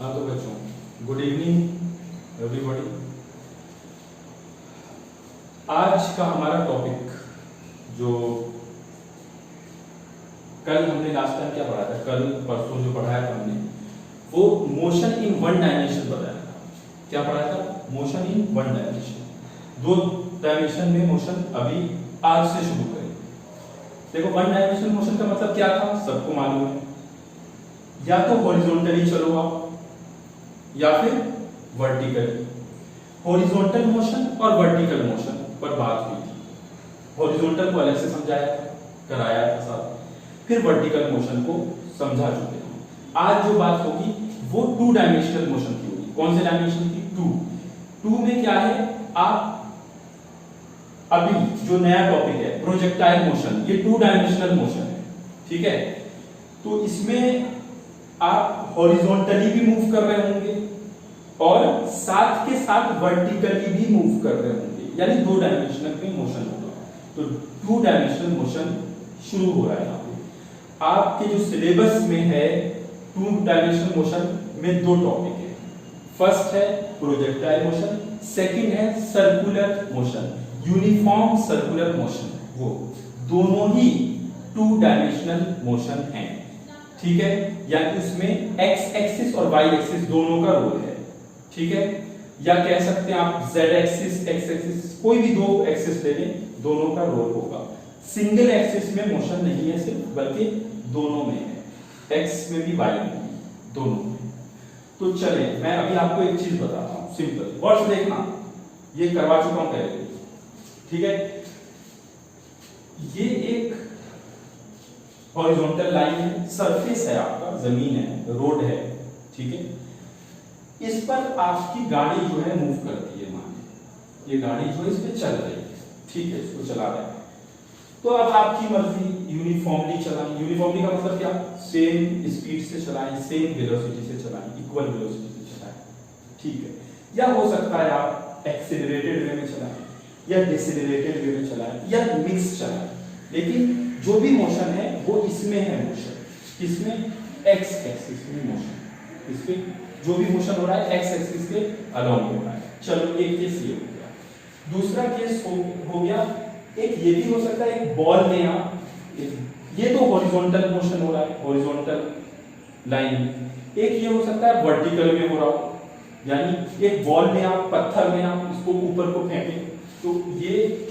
हाँ तो बच्चों, गुड इवनिंग एवरीबॉडी। आज का हमारा टॉपिक जो कल हमने लास्ट टाइम क्या पढ़ा था, कल परसों जो पढ़ाया था हमने, वो मोशन इन वन डायमेंशन बताया था। क्या पढ़ाया था? Motion in one dimension. दो डायमेंशन में मोशन अभी आज से शुरू करें। देखो, वन डायमेंशन मोशन का मतलब क्या था, सबको मालूम है। या तो हॉरिजॉन्टली चलो आप, या फिर वर्टिकली। हॉरिजॉन्टल मोशन और वर्टिकल मोशन पर बात हुई थी। हॉरिजॉन्टल को अलग से समझाया था, कराया था साथ, फिर वर्टिकल मोशन को समझा चुके हैं। आज जो बात होगी वो टू डायमेंशनल मोशन की होगी। कौन से डायमेंशन की? टू में क्या है, आप अभी जो नया टॉपिक है प्रोजेक्टाइल मोशन, ये टू डायमेंशनल मोशन है, ठीक है। तो इसमें आप हॉरिजॉन्टली भी मूव कर रहे होंगे और साथ के साथ वर्टिकली भी मूव कर रहे होंगे, यानी दो डायमेंशनल में मोशन होगा। तो टू डायमेंशनल मोशन शुरू हो रहा है यहाँ पे। आपके जो सिलेबस में है टू डायमेंशनल मोशन में दो टॉपिक है। फर्स्ट है प्रोजेक्टाइल मोशन, सेकंड है circular motion, uniform circular motion. वो दोनों ही टू डायमेंशनल मोशन हैं, ठीक है। यानी उसमें एक्स एक्सिस और वाई एक्सिस दोनों का रोल है, ठीक है। या कह सकते हैं आप जेड एक्सिस, एक्स एक्सिस, कोई भी दो एक्सिस ले लें, दोनों का रोल होगा। सिंगल एक्सिस में मोशन नहीं है सिर्फ, बल्कि दोनों में है, एक्स में भी वाई में भी, दोनों में। तो चले, मैं अभी आपको एक चीज बताता हूं, सिंपल वर्ड्स देखना, ये करवा चुका हूं पहले, ठीक है। ये एक हॉरिजॉन्टल लाइन है, सरफेस है, आपका जमीन है, रोड है, ठीक है। इस पर आपकी गाड़ी जो है मूव करती है, मान ये गाड़ी जो है इस पे चल रही है, ठीक है, इसको चला रहा है। तो अब आपकी मर्जी, यूनिफॉर्मली चलाएं। यूनिफॉर्मली का मतलब क्या? सेम स्पीड से चलाएं, सेम वेलोसिटी से चलाएं, इक्वल वेलोसिटी से चलाएं, ठीक है। या हो सकता है आप एक्सेलरेटेड वे में चलाएं, या डिसेलरेटेड वे में चलाएं, या मिक्स चलाएं, लेकिन जो भी मोशन है वो इसमें है मोशन। किसमें? एक्स एक्सिस में मोशन। इसमें जो भी मोशन हो रहा है एक्स एक्सिस के अलोंग हो रहा है। चलो, एक केस ये हो गया। दूसरा केस हो गया, एक ये भी हो सकता है, एक बॉल में आप, ये तो हॉरिजॉन्टल मोशन हो रहा है, हॉरिजॉन्टल लाइन में। एक ये हो सकता है वर्टिकल में हो रहा हो, यानी एक बॉल में आप, पत्थर में आप इसको ऊपर को फेंकें, तो ये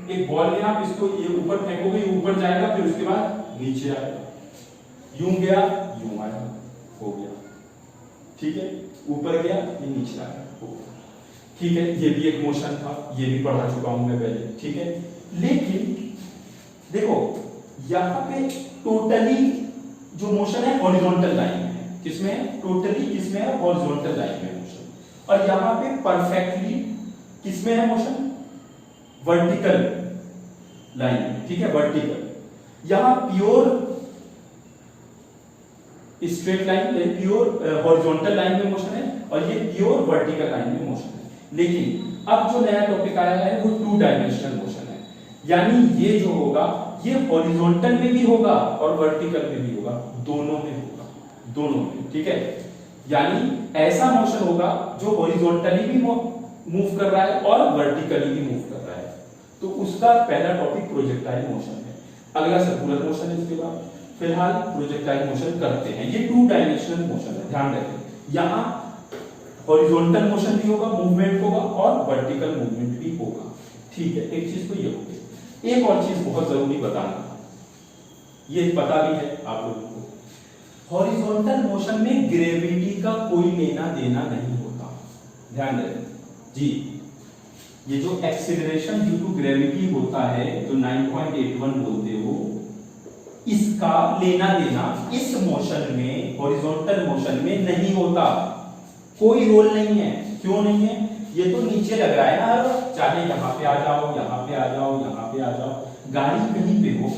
एक बॉल में आप इसको ये ऊपर फेंकोगे, ऊपर जाएगा, फिर उसके बाद नीचे आएगा, यूं गया यूं आया, हो गया, ठीक है। ऊपर गया ये नीचे आया, हो गया, ठीक है। ये भी एक मोशन था, ये भी पढ़ा चुका हूं मैं पहले, ठीक है। लेकिन देखो, यहां पे टोटली जो मोशन है हॉरिजॉन्टल लाइन में है। किसमें है? टोटली किसमें है? हॉरिजॉन्टल लाइन में मोशन। और यहां पे परफेक्टली किसमें है मोशन? वर्टिकल लाइन, ठीक है, वर्टिकल। यहां pure straight line, pure horizontal line में मोशन है, और ये प्योर वर्टिकल लाइन में मोशन है। लेकिन अब जो नया टॉपिक आया है वो टू डायमेंशनल मोशन है, यानी ये जो होगा ये हॉरिजॉन्टल में भी होगा और वर्टिकल में भी होगा, दोनों में होगा, दोनों में, ठीक है। यानी ऐसा मोशन होगा जो हॉरिजॉन्टली भी मूव कर रहा है और वर्टिकली भी मूव कर रहा है। तो उसका पहला टॉपिक प्रोजेक्टाइल मोशन है। अगला सर्कुलर मोशन है, इसके बाद फिलहाल प्रोजेक्टाइल मोशन करते हैं। ये टू डायमेंशनल मोशन है, ध्यान रखें। यहां हॉरिजॉन्टल मोशन भी होगा, मूवमेंट होगा, और वर्टिकल मूवमेंट भी होगा, ठीक है। एक चीज तो ये हो गई। एक और चीज बहुत जरूरी बताना, ये पता भी है आप लोगों को, हॉरिजॉन्टल मोशन में ग्रेविटी का कोई लेना देना नहीं होता, ध्यान रखें जी। ये जो एक्सीलरेशन ड्यू टू ग्रेविटी होता है, जो 9.81 बोलते हो, इसका लेना देना इस मोशन में, हॉरिजॉन्टल मोशन में नहीं होता, कोई रोल नहीं है। क्यों नहीं है? ये तो नीचे लग रहा है ना, चाहे यहाँ पे आ जाओ, यहाँ पे आ जाओ, यहाँ पे आ जाओ, गाड़ी कहीं पे हो,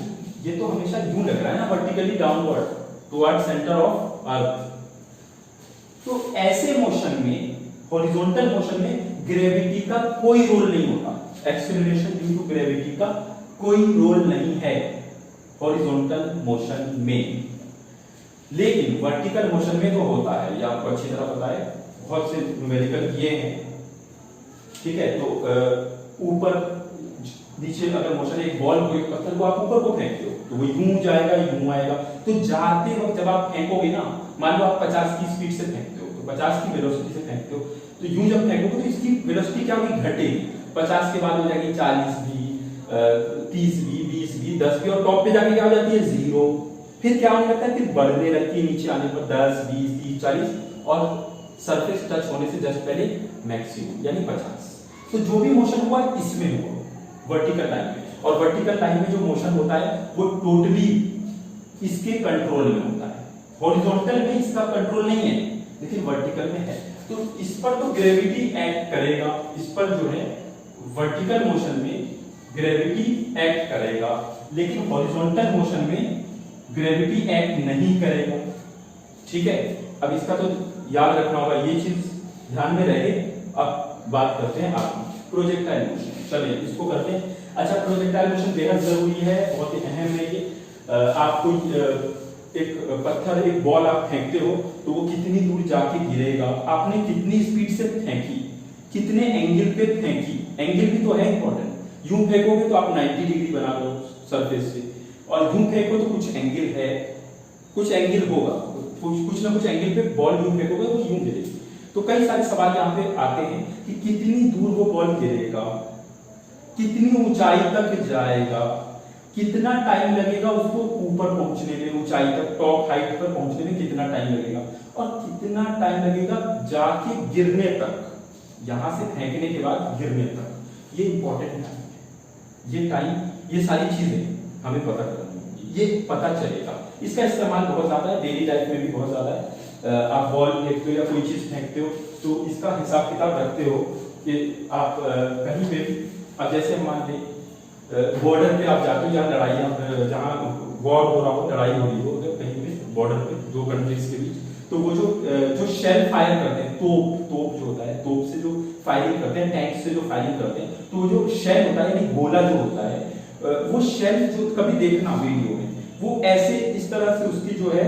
ये तो हमेशा यूं लग रहा है ना, vertically downward toward centre of earth. तो ऐसे मोशन में, हॉरिजॉन्टल मोशन में ग्रेविटी का कोई रोल नहीं होता, एक्सीलरेशन ड्यू टू ग्रेविटी का कोई रोल नहीं है हॉरिजॉन्टल मोशन में। लेकिन वर्टिकल मोशन में तो होता है, ये आपको अच्छी तरह पता है, बहुत से न्यूमेरिकल किए हैं, ठीक है। तो ऊपर नीचे अगर मोशन, एक बॉल को, एक पत्थर को आप ऊपर को फेंकते हो तो वो यूं जाएगा यूं आएगा, तो जाते वक्त जब आप फेंकोगे ना, मान लो आप 50 की स्पीड से फेंकते हो, तो 50 की वेलोसिटी से फेंकते हो, तो यूं जब फेंकोगे तो इसकी वेलोसिटी क्या होगी, घटेगी। 50 के बाद हो जाएगी 40 भी, 30 भी, 20 भी, 10 भी, और टॉप पे जाके क्या हो जाती है 0। फिर क्या होने लगता है, फिर बढ़ने लगती है, नीचे आने पर 10, 20, 30, 40, और सरफेस टच होने से जस्ट पहले मैक्सिमम यानी 50। तो जो भी मोशन हुआ इसमें हुआ वर्टिकल लाइन में, और वर्टिकल लाइन में जो मोशन होता है वो टोटली इसके कंट्रोल में होता है। हॉरिजॉन्टल में इसका कंट्रोल नहीं है, लेकिन वर्टिकल में है। तो इस पर तो ग्रेविटी एक्ट करेगा, इस पर जो है वर्टिकल मोशन में ग्रेविटी एक्ट करेगा, लेकिन हॉरिजॉन्टल मोशन में ग्रेविटी एक्ट नहीं करेगा, ठीक है। अब इसका तो याद रखना होगा, ये चीज ध्यान में रहे। अब बात करते हैं आगे प्रोजेक्टाइल मोशन, चलिए इसको करते हैं। अच्छा, प्रोजेक्टाइल मोशन बेहद जरूरी है, बहुत ही अहम है ये। आप कोई एक पत्थर, एक बॉल आप फेंकते हो तो वो कितनी दूर जाके गिरेगा, आपने कितनी स्पीड से फेंकी, कितने एंगल पे फेंकी, एंगल भी तो है इंपॉर्टेंट। यूं फेंकोगे तो आप 90 डिग्री बना लो सरफेस से, और यूं फेंको तो कुछ एंगल है, कुछ एंगल होगा, कुछ ना कुछ एंगल पे बॉल यूं फेंकोगे तो यूं गिरेगी। तो कई सारे सवाल यहाँ पे आते हैं कि कितनी दूर वो बॉल गिरेगा, कितनी ऊंचाई तक जाएगा, कितना टाइम लगेगा उसको ऊपर पहुंचने में, ऊंचाई तक, टॉप हाइट पर पहुंचने में कितना टाइम लगेगा, और कितना टाइम लगेगा जाके गिरने तक, यहां से फेंकने के बाद गिरने तक। ये इंपॉर्टेंट है, ये टाइम, ये सारी चीजें हमें पता करनी होगी, ये पता चलेगा। इसका इस्तेमाल बहुत ज्यादा है, डेली लाइफ में भी बहुत ज्यादा है। आप बॉल फेंकते हो या कोई चीज फेंकते हो तो इसका हिसाब किताब रखते हो कि आप कहीं पे भी, अब जैसे मान लें बॉर्डर पे आप जाते हो, जहाँ लड़ाई, जहाँ वॉर हो रहा हो, लड़ाई हो रही हो, अगर कहीं पे बॉर्डर पे दो कंट्रीज के बीच, तो वो जो शेल फायर करते हैं, तोप जो होता है, तोप से जो फायरिंग करते हैं, टैंक से जो फायरिंग करते हैं, तो वो जो शेल होता है यानी गोला जो होता है, वो शेल जो कभी देखना वीडियो में, वो ऐसे इस तरह से उसकी जो है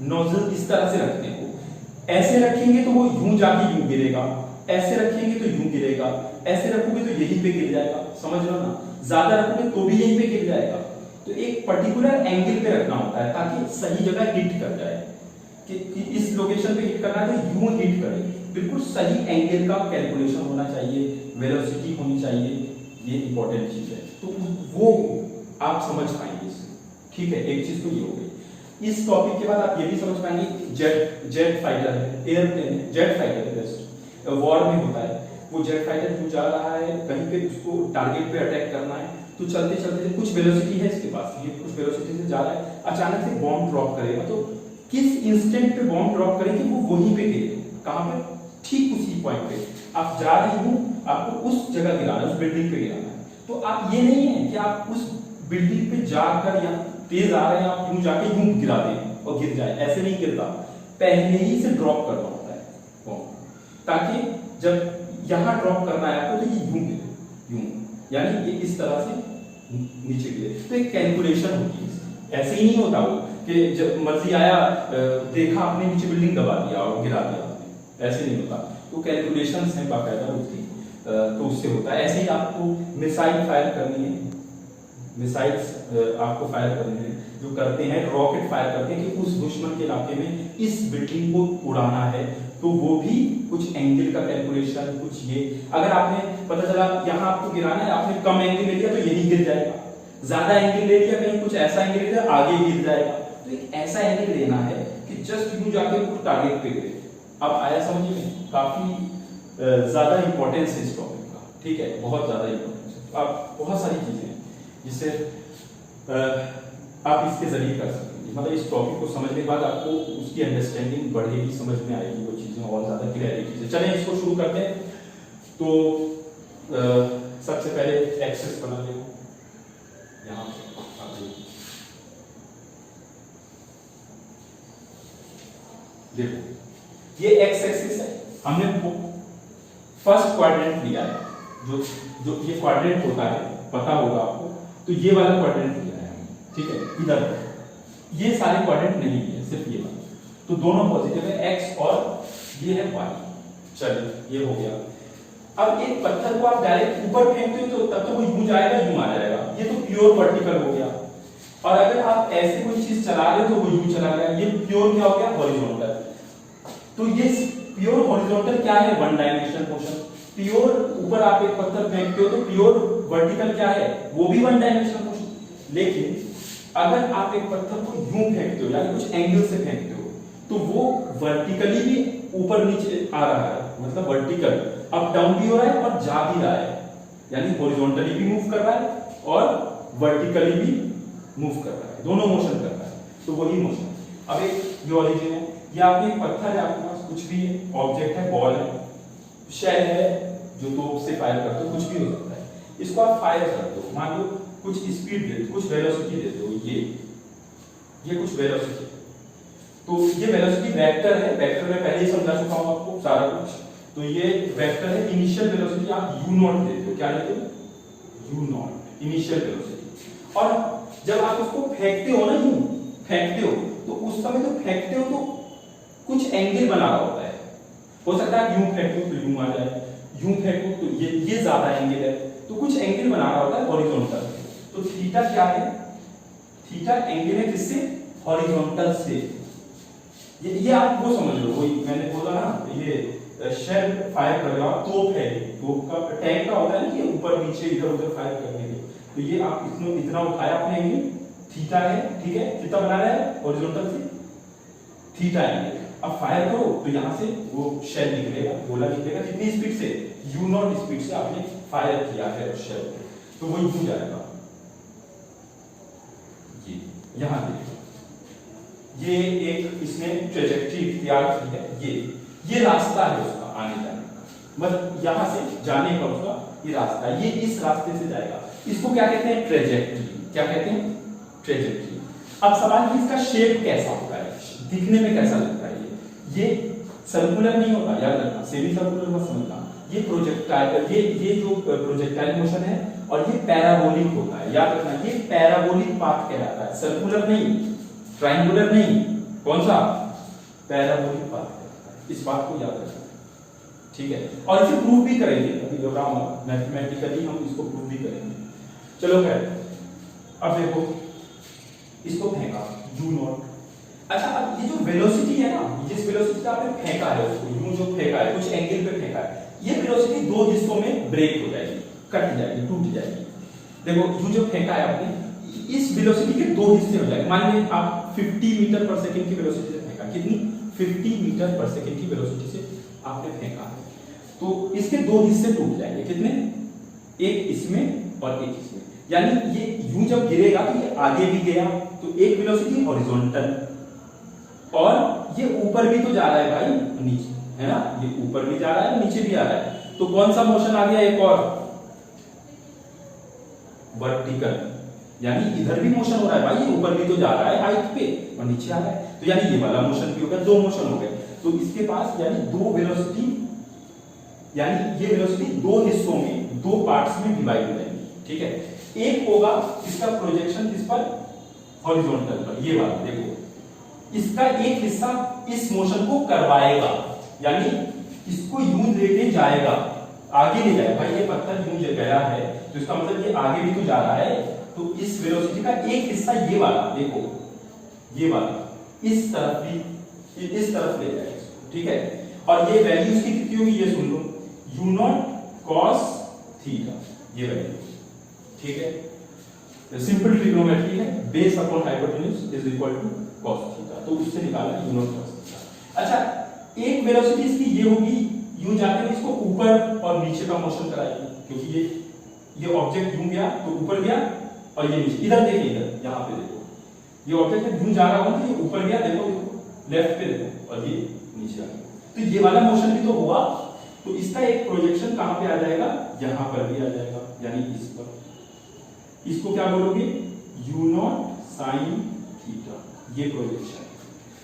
नोजल इस तरह से रखते हैं, वो ऐसे रखेंगे तो वो यूं जाके यूं गिरेगा, ऐसे रखेंगे तो यूं गिरेगा, ऐसे रखोगे तो यहीं पे गिर जाएगा, समझ लो ना, ज्यादा रखोगे तो भी यहीं पे गिर जाएगा। तो एक पर्टिकुलर एंगल पे रखना होता है ताकि सही जगह हिट कर जाए, कि इस लोकेशन पे हिट करना है तो यूं हिट करे, बिल्कुल सही एंगल का कैलकुलेशन होना चाहिए, वेलोसिटी होनी चाहिए, ये इंपॉर्टेंट चीज है। तो वो आप समझ पाएंगे इससे, ठीक है। एक चीज तो ये हो गई। इस टॉपिक के बाद आप ये भी समझ पाएंगे जेट फाइटर है, एयरप्लेन है, जेट फाइटर है, बेस्ट वॉर में होता है। वो जेट फाइटर क्यों जा रहा है, कहीं पे उसको टारगेट पे अटैक करना है, तो चलते चलते कुछ वेलोसिटी है इसके पास, ये कुछ वेलोसिटी से जा रहा है, अचानक से बॉम्ब ड्रॉप करेगा, तो किस इंस्टेंट पे बॉम्ब ड्रॉप करेगी, वो वहीं पे गिरे, कहां पे, ठीक उसी पॉइंट पे। आप जा रहे हो, आपको उस जगह गिराना है, उस बिल्डिंग पे गिराना है, तो आप ये नहीं है कि आप उस बिल्डिंग पे जाकर, या तेज आ रहे हैं आप यूं जाके यूं गिरा दें और गिर जाए, ऐसे नहीं गिरता, पहले ही से ड्रॉप करना होता है बॉम्ब, ताकि जब यहां ड्रॉप करना है आपको तो ये यूं गिरे, यूं, यानी ये इस तरह से नीचे गिरे। तो एक कैलकुलेशन होती है, ऐसे ही नहीं होता वो कि जब मर्जी आया देखा आपने नीचे बिल्डिंग दबा दिया और गिरा दिया आपने, ऐसे नहीं होता। तो कैलकुलेशंस हैं बाकायदा उसकी, तो उससे होता है। ऐसे ही आपको मिसाइल फायर करनी है, मिसाइल्स आपको फायर करने हैं, जो करते हैं रॉकेट फायर करते हैं कि उस दुश्मन के इलाके में इस बिल्डिंग को उड़ाना है, तो वो भी कुछ एंगल का कैलकुलेशन, कुछ ये, अगर आपने पता चला यहां आपको गिराना है, आपने कम एंगल ले लिया तो यही गिर जाएगा, ज्यादा एंगल ले लिया कहीं कुछ ऐसा एंगल ले लिया आगे गिर जाएगा। तो एक ऐसा एंगल लेना है कि जस्ट यूं जाके कुछ टारगेट पे गिरे। अब आया समझ में, काफी ज्यादा इंपॉर्टेंस है इस टॉपिक का, ठीक है, बहुत ज्यादा इंपॉर्टेंस है। अब बहुत सारी चीजें हैं जिसे आप इसके जरिए कर सकेंगे, मतलब इस टॉपिक को समझने के बाद आपको उसकी अंडरस्टैंडिंग बढ़ेगी, समझ में आएगी वो चीजें और ज्यादा क्लियरिटी से। चलें इसको शुरू करते हैं। तो सबसे पहले एक्सेस बना लें, यहाँ देखो ये एक्स एक्सिस है, हमने फर्स्ट क्वाड्रेंट लिया है, जो ये क्वाड्रेंट होता है पता होगा आपको, तो ये वाला क्वाड्रेंट लिया है हमने, ठीक है। इधर ये सारे क्वाड्रेंट नहीं लिए, सिर्फ ये वाला, तो दोनों पॉजिटिव है, x और ये है y। चलिए ये हो गया। अब एक पत्थर को आप डायरेक्ट ऊपर फेंकते हो तो तब तो वो यूं जाएगा, यूं आ जाएगा, ये तो प्योर वर्टिकल हो गया। और अगर आप ऐसे कोई चीज चला रहे हो तो वो यूं चला गया, ये प्योर क्या हो गया, हॉरिजॉन्टल। तो ये प्योर हॉरिजॉन्टल क्या है, वन डायमेंशनल मोशन। प्योर ऊपर आप एक पत्थर फेंकते हो तो प्योर वर्टिकल क्या है, वो भी वन डायमेंशनल मोशन। लेकिन अगर आप एक पत्थर को यूं फेंकते हो यानी कुछ एंगल से फेंकते हो तो वो वर्टिकली भी ऊपर नीचे आ रहा है, मतलब वर्टिकल अप डाउन भी हो रहा है और जा भी रहा है, यानी हॉरिजॉन्टली भी मूव कर रहा है और वर्टिकली भी मूव कर रहा है, दोनों मोशन कर रहा है, तो वही मोशन। अब एक ये ओरिजिन है, ये आपके एक पत्थर है, आपके पास कुछ भी ऑब्जेक्ट है, बॉल है, शेल है जो तोप से फायर करते हो, कुछ भी हो सकता है, इसको आप फायर करते हो, मान लो कुछ स्पीड देते हो, कुछ वेलोसिटी देते हो, ये कुछ वेलोसिटी, तो ये वेलोसिटी वेक्टर है, वेक्टर में पहले ही समझा चुका हूं आपको सारा कुछ। तो ये वेक्टर है, इनिशियल वेलोसिटी आप u नॉट देते हो, क्या लेते हो, u नॉट इनिशियल वेलोसिटी। और जब आप उसको फेंकते हो ना, यूं फेंकते हो, तो उस समय तो फेंकते हो तो कुछ एंगल बना रहा होता है, हो सकता है यूं फेंको तो यूं आ जाए, यूं फेंको तो ये ज्यादा एंगल है, तो कुछ एंगल बना रहा होता है हॉरिजॉन्टल। तो थीटा क्या है, थीटा एंगल है किससे, हॉरिजॉन्टल से। ये आप वो समझ लो, वही मैंने बोला ना, ये शेल फायर कर रहे हो आप, तोप है, तोप का टैंक का होता है ना कि ऊपर नीचे इधर उधर फायर करने के, तो ये आप इतना उठाया आपने एंगल थीटा है, ठीक है, कितना बना रहा है हॉरिजॉन्टल से, थीटा एंगल। अब फायर करो तो यहां से वो शेल निकलेगा, गोला निकलेगा, कितनी स्पीड से, u नॉट स्पीड से आपने फायर किया है शेल, तो वो यूं जाएगा, यहां देखो, ये एक इसने ट्रेजेक्टरी इख्तियार की है, ये रास्ता है उसका आने जाने का, मतलब यहां से जाने का उसका ये रास्ता है, ये इस रास्ते से जाएगा, इसको क्या कहते हैं, ट्रेजेक्टरी। क्या कहते हैं, ट्रेजेक्टरी। अब सवाल है इसका शेप कैसा होता है, दिखने में कैसा लगता है, ये सर्कुलर नहीं होता, याद रखना, सेमी सर्कुलर मत समझना, ये प्रोजेक्टाइल, ये जो प्रोजेक्टाइल मोशन है, और ये पैराबोलिक होता है, याद रखना, ये पैराबोलिक पाथ कहलाता है, सर्कुलर नहीं, ट्रायंगुलर नहीं, कौन सा, पैराबोलिक पाथ कहलाता है, इस बात को याद रखना, ठीक है। और इसे प्रूव भी करेंगे, अभी घबराओ मत, मैथमेटिकली हम इसको प्रूव भी करेंगे। चलो खैर, अब देखो इसको फेंका u नॉट। अच्छा, अब ये जो वेलोसिटी है ना, जिस वेलोसिटी से आपने फेंका है उसको, यूं जो फेंका है, कुछ एंगल पे फेंका है, ये वेलोसिटी दो हिस्सों में ब्रेक हो जाएगी, कट जाएगी, टूट जाएगी। देखो यूं जो फेंका है आपने, इस वेलोसिटी के दो हिस्से हो जाएंगे। मान लीजिए आप 50 मीटर पर सेकंड की वेलोसिटी से फेंका, कितनी, 50 मीटर पर सेकंड की वेलोसिटी से आपने फेंका है, तो इसके दो हिस्से टूट जाएंगे, कितने, एक इसमें और एक इसमें, यानी ये यूं जब गिरेगा तो ये आगे भी गया, तो एक वेलोसिटी हॉरिजॉन्टल, और ये ऊपर भी तो जा रहा है भाई, नीचे है ना, ये ऊपर भी जा रहा है, नीचे भी आ रहा है, तो कौन सा मोशन आ गया, एक और वर्टिकल, यानी इधर भी मोशन हो रहा है भाई, ये ऊपर भी तो जा रहा है हाइट पे और नीचे आ रहा है, तो यानी ये वाला मोशन भी हो गया, दो मोशन हो गए। तो इसके पास यानी दो वेलोसिटी, यानी ये वेलोसिटी दो हिस्सों में, दो पार्ट्स में डिवाइड हो जाएंगी, ठीक है। एक होगा इसका प्रोजेक्शन किस पर, हॉरिजॉन्टल पर, ये वाला देखो, इसका एक हिस्सा इस मोशन को करवाएगा, यानी इसको यूं लेके जाएगा, आगे ले जाएगा भाई, ये पत्थर यूं गया है तो इसका मतलब ये आगे भी तो जा रहा है, तो इस वेलोसिटी का एक हिस्सा ये वाला, देखो ये वाला इस तरफ भी, इस तरफ ले जाएगा, ठीक है। और ये वैल्यू इसकी कितनी होगी, ये सुन लो, u नॉट cos थीटा, ये वैल्यू, ठीक है। सिंपल ट्रिग्नोमेट्री है, base upon hypotenuse is equal to cos theta, तो उससे निकाला u नॉट cos थीटा। अच्छा, एक वेलोसिटी इसकी ये होगी, यूं जाके इसको ऊपर और नीचे का मोशन कराएगी, क्योंकि ये ऑब्जेक्ट यूं गया तो ऊपर गया और ये नीचे, इधर देखिए, इधर यहां पे देखो, ये ऑब्जेक्ट यूं जा रहा होगा तो ये ऊपर गया, देखो लेफ्ट पे देखो, और ये नीचे आ गया, तो ये वाला मोशन भी तो हुआ, तो इसका एक प्रोजेक्शन कहां पे आ जाएगा, यहां पर भी आ जाएगा, यानी इस पर, इसको क्या बोलोगे, u नॉट sin थीटा, ये प्रोजेक्शन।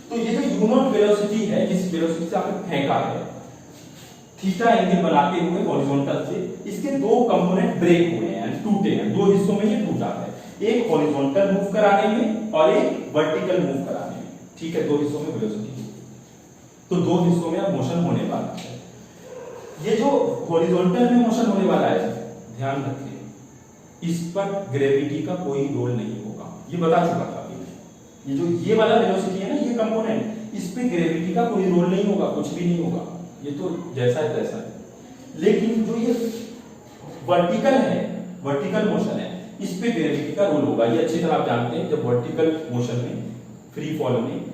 तो ये जो u नॉट वेलोसिटी है, जिस वेलोसिटी से आपने फेंका है, थीटा एंगल बनाते हुए हॉरिजॉन्टल से, इसके दो कंपोनेंट ब्रेक हुए हैं, टूटे हैं, दो हिस्सों में ये टूटा है, एक हॉरिजॉन्टल मूव कराने में और एक वर्टिकल मूव कराने में, ठीक है, दो हिस्सों में वेलोसिटी, तो दो हिस्सों में अब मोशन होने वाला है। ये जो हॉरिजॉन्टल में मोशन होने वाला है, ध्यान रखिए, इस पर ग्रेविटी का कोई रोल नहीं होगा, ये बता चुका था अभी मैं। ये जो ये वाला वेलोसिटी है ना, ये कंपोनेंट, इस पे ग्रेविटी का कोई रोल नहीं होगा, कुछ भी नहीं होगा, ये तो जैसा है तैसा है। लेकिन जो ये वर्टिकल है, वर्टिकल मोशन है, इस पे ग्रेविटी का रोल होगा। ये अच्छी तरह आप जानते हैं, जब वर्टिकल मोशन में, फ्री फॉल में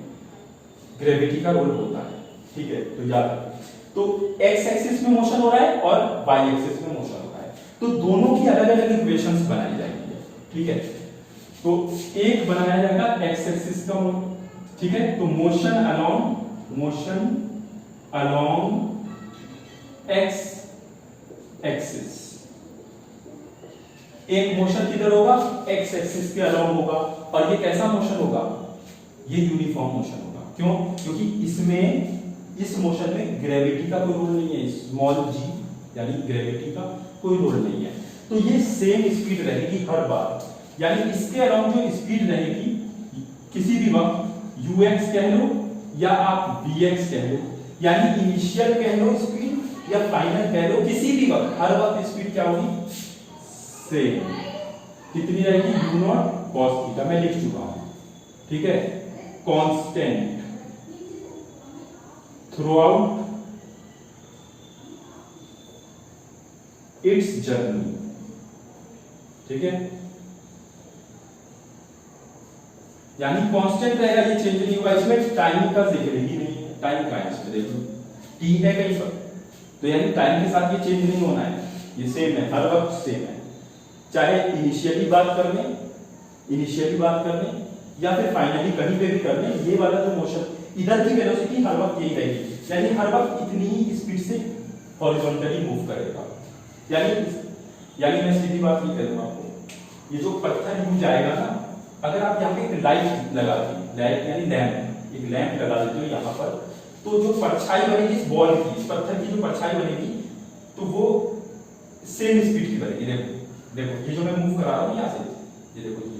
ग्रेविटी का रोल होता है, ठीक है, तो याद रखिए। तो एक्स एक्सिस में मोशन हो रहा है और वाई एक्सिस में मोशन हो रहा है, तो दोनों की अलग अलग इक्वेशंस बनाई जाएंगी, ठीक है। तो एक बनाया जाएगा एक्स एक्सिस का, ठीक है, तो मोशन अलोंग एक्स एक्सिस, एक मोशन किधर होगा, एक्स एक्सिस के अलोंग होगा, और ये कैसा मोशन होगा, ये यूनिफॉर्म मोशन होगा। क्यों? क्योंकि इसमें, इस मोशन में ग्रेविटी का कोई रोल नहीं है, स्मॉल जी यानी ग्रेविटी का कोई रोल नहीं है, तो ये सेम स्पीड रहेगी हर बार, यानी इसके अलाउंग जो स्पीड रहेगी किसी भी वक्त ux कह लो या आप vx कह लो, यानी इनिशियल कह लो स्पीड या फाइनल कह लो, किसी भी वक्त, हर वक्त स्पीड क्या होगी, सेम। कितनी रहेगी, u0 cos थीटा, मैं लिख चुका हूं, ठीक है, कांस्टेंट थ्रूआउट इट्स जर्नी, ठीक है, यानी कांस्टेंट रहेगा, ये चेंज नहीं होगा, इसमें टाइम का जिक्र ही नहीं है, टाइम का है इसमें, देखो टी है कहीं पर, तो यानी टाइम के साथ ये चेंज नहीं होना है, ये सेम है, हर वक्त सेम है, चाहे इनिशियली बात करने या फिर फाइनली कहीं पे भी करने, ये वाला जो मोशन, इधर की वेलोसिटी हर वक्त यही रहेगी, यानी हर वक्त इतनी ही स्पीड से हॉरिजॉन्टली मूव करेगा। यानी मैं सीधी बात ये कह दूं आपको, ये जो पत्थर यूं जाएगा ना, अगर आप यहाँ पे एक लाइट लगा दी, लाइट यानी लैंप, एक लैंप लगा देते हो यहाँ पर, तो जो परछाई बनेगी इस बॉल की, इस पत्थर की जो परछाई बनेगी, तो वो सेम स्पीड की बनेगी। देखो ये जो मैं मूव करा रहा हूँ यहाँ से, ये देखो ये,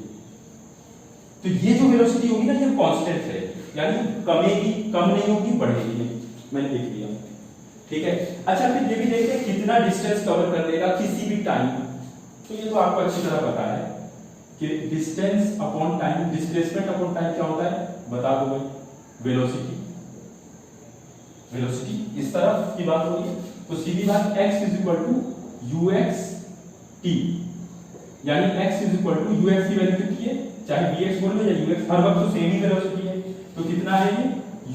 तो ये जो वेलोसिटी होगी ना, ये कांस्टेंट रहेगी, यानी कमेगी, कम नहीं होगी, बढ़ेगी नहीं, मैंने लिख दिया, ठीक है। अच्छा, फिर ये भी देखते हैं कितना डिस्टेंस कवर कर लेगा किसी भी टाइम, तो ये तो आपको अच्छी तरह पता है कि distance upon time, displacement upon time क्या होता है, बता दो भाई, वेलोसिटी इस तरफ की बात हो रही है, तो सीधी बात x is equal to ux t, यानी x is equal to ux की वैल्यू कितनी है, चाहे vx बोल लो या ux, हर वक्त तो सेम ही वेलोसिटी है, तो कितना है ये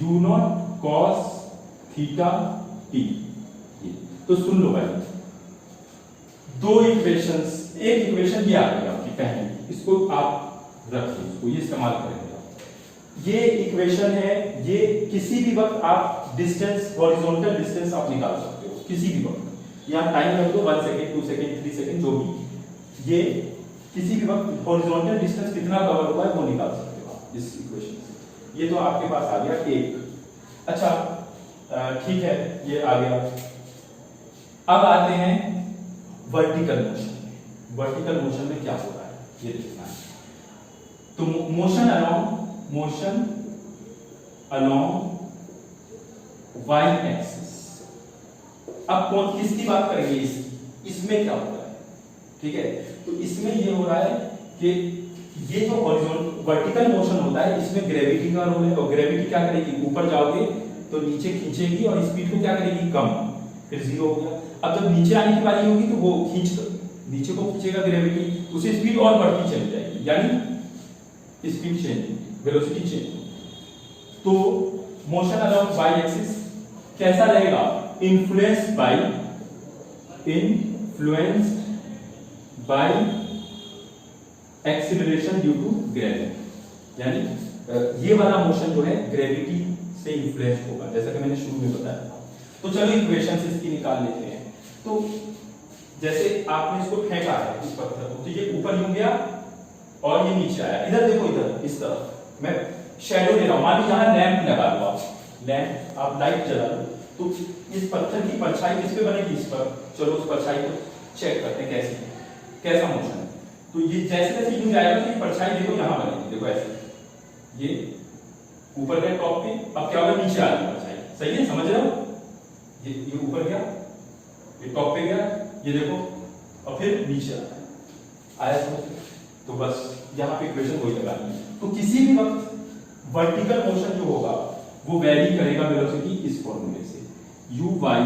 u0 cos थीटा t। तो सुन लो भाई, दो इक्वेशंस, एक इक्वेशन ये आ गई आपकी पहली, इसको आप रखिए, इसको ये इस्तेमाल करेंगे। ये इक्वेशन है, ये किसी भी वक्त आप डिस्टेंस, हॉरिजॉन्टल डिस्टेंस आप निकाल सकते हो किसी भी वक्त, या टाइम रख दो 1 सेकंड 2 सेकंड 3 सेकंड जो भी, ये किसी भी वक्त हॉरिजॉन्टल डिस्टेंस कितना कवर हुआ है वो निकाल सकते हो आप इस इक्वेशन से। ये तो आपके पास आ गया एक। अच्छा ठीक है, ये आ गया। अब आते हैं वर्टिकल मोशन। वर्टिकल मोशन में क्या हो रहा है ये देखना है। तो मोशन अलोंग वाई एक्सिस। अब कौन किसकी बात करेंगे, इसमें क्या होता है, ठीक है। तो इसमें ये हो रहा है कि ये जो हॉरिजॉन्टल वर्टिकल मोशन होता है, इसमें ग्रेविटी का रोल है, और ग्रेविटी क्या करेगी, ऊपर जाओगे तो नीचे खींचेगी और स्पीड को क्या करेगी, कम, फिर जीरो हो गया। अब जब नीचे आने की बारी होगी तो वो नीचे को खींचेगा ग्रेविटी, उसी स्पीड और बढ़ती चली जाएगी, यानी स्पीड चेंज, वेलोसिटी चेंज। तो मोशन अलोंग वाई एक्सिस कैसा रहेगा, influenced by acceleration due to gravity, यानी ये वाला मोशन जो है ग्रेविटी से इन्फ्लुएंस होगा, जैसा कि मैंने शुरू में बताया था। तो चलो इक्वेशंस इसकी निकाल लेते हैं। तो जैसे आपने इसको फेंका है इस पत्थर को, तो ये ऊपर यूं गया और ये नीचे आया, इधर देखो, इधर इस तरफ मैं शैडो दे रहा हूं, मान लो यहां लैंप लगा लो, लैंप आप लाइट जला लो, तो इस पत्थर की परछाई किस पे बनेगी, इस पर। चलो उस परछाई को चेक करते हैं कैसा मोशन है। तो ये जैसे जैसे यूं जाएगा तो ये परछाई देखो यहां बनेगी, देखो ऐसे, ये ऊपर गए टॉप पे, अब क्या होगा नीचे आना चाहिए, सही है, समझ रहे हो? ये ऊपर गया, ये टॉप पे गया, ये देखो, और फिर नीचे आता है, आया समझ? तो बस यहाँ पे इक्वेशन वही लगानी है। तो किसी भी वक्त वर्टिकल मोशन जो होगा वो वेरी करेगा वेलोसिटी इस फॉर्मूले से, यू वाई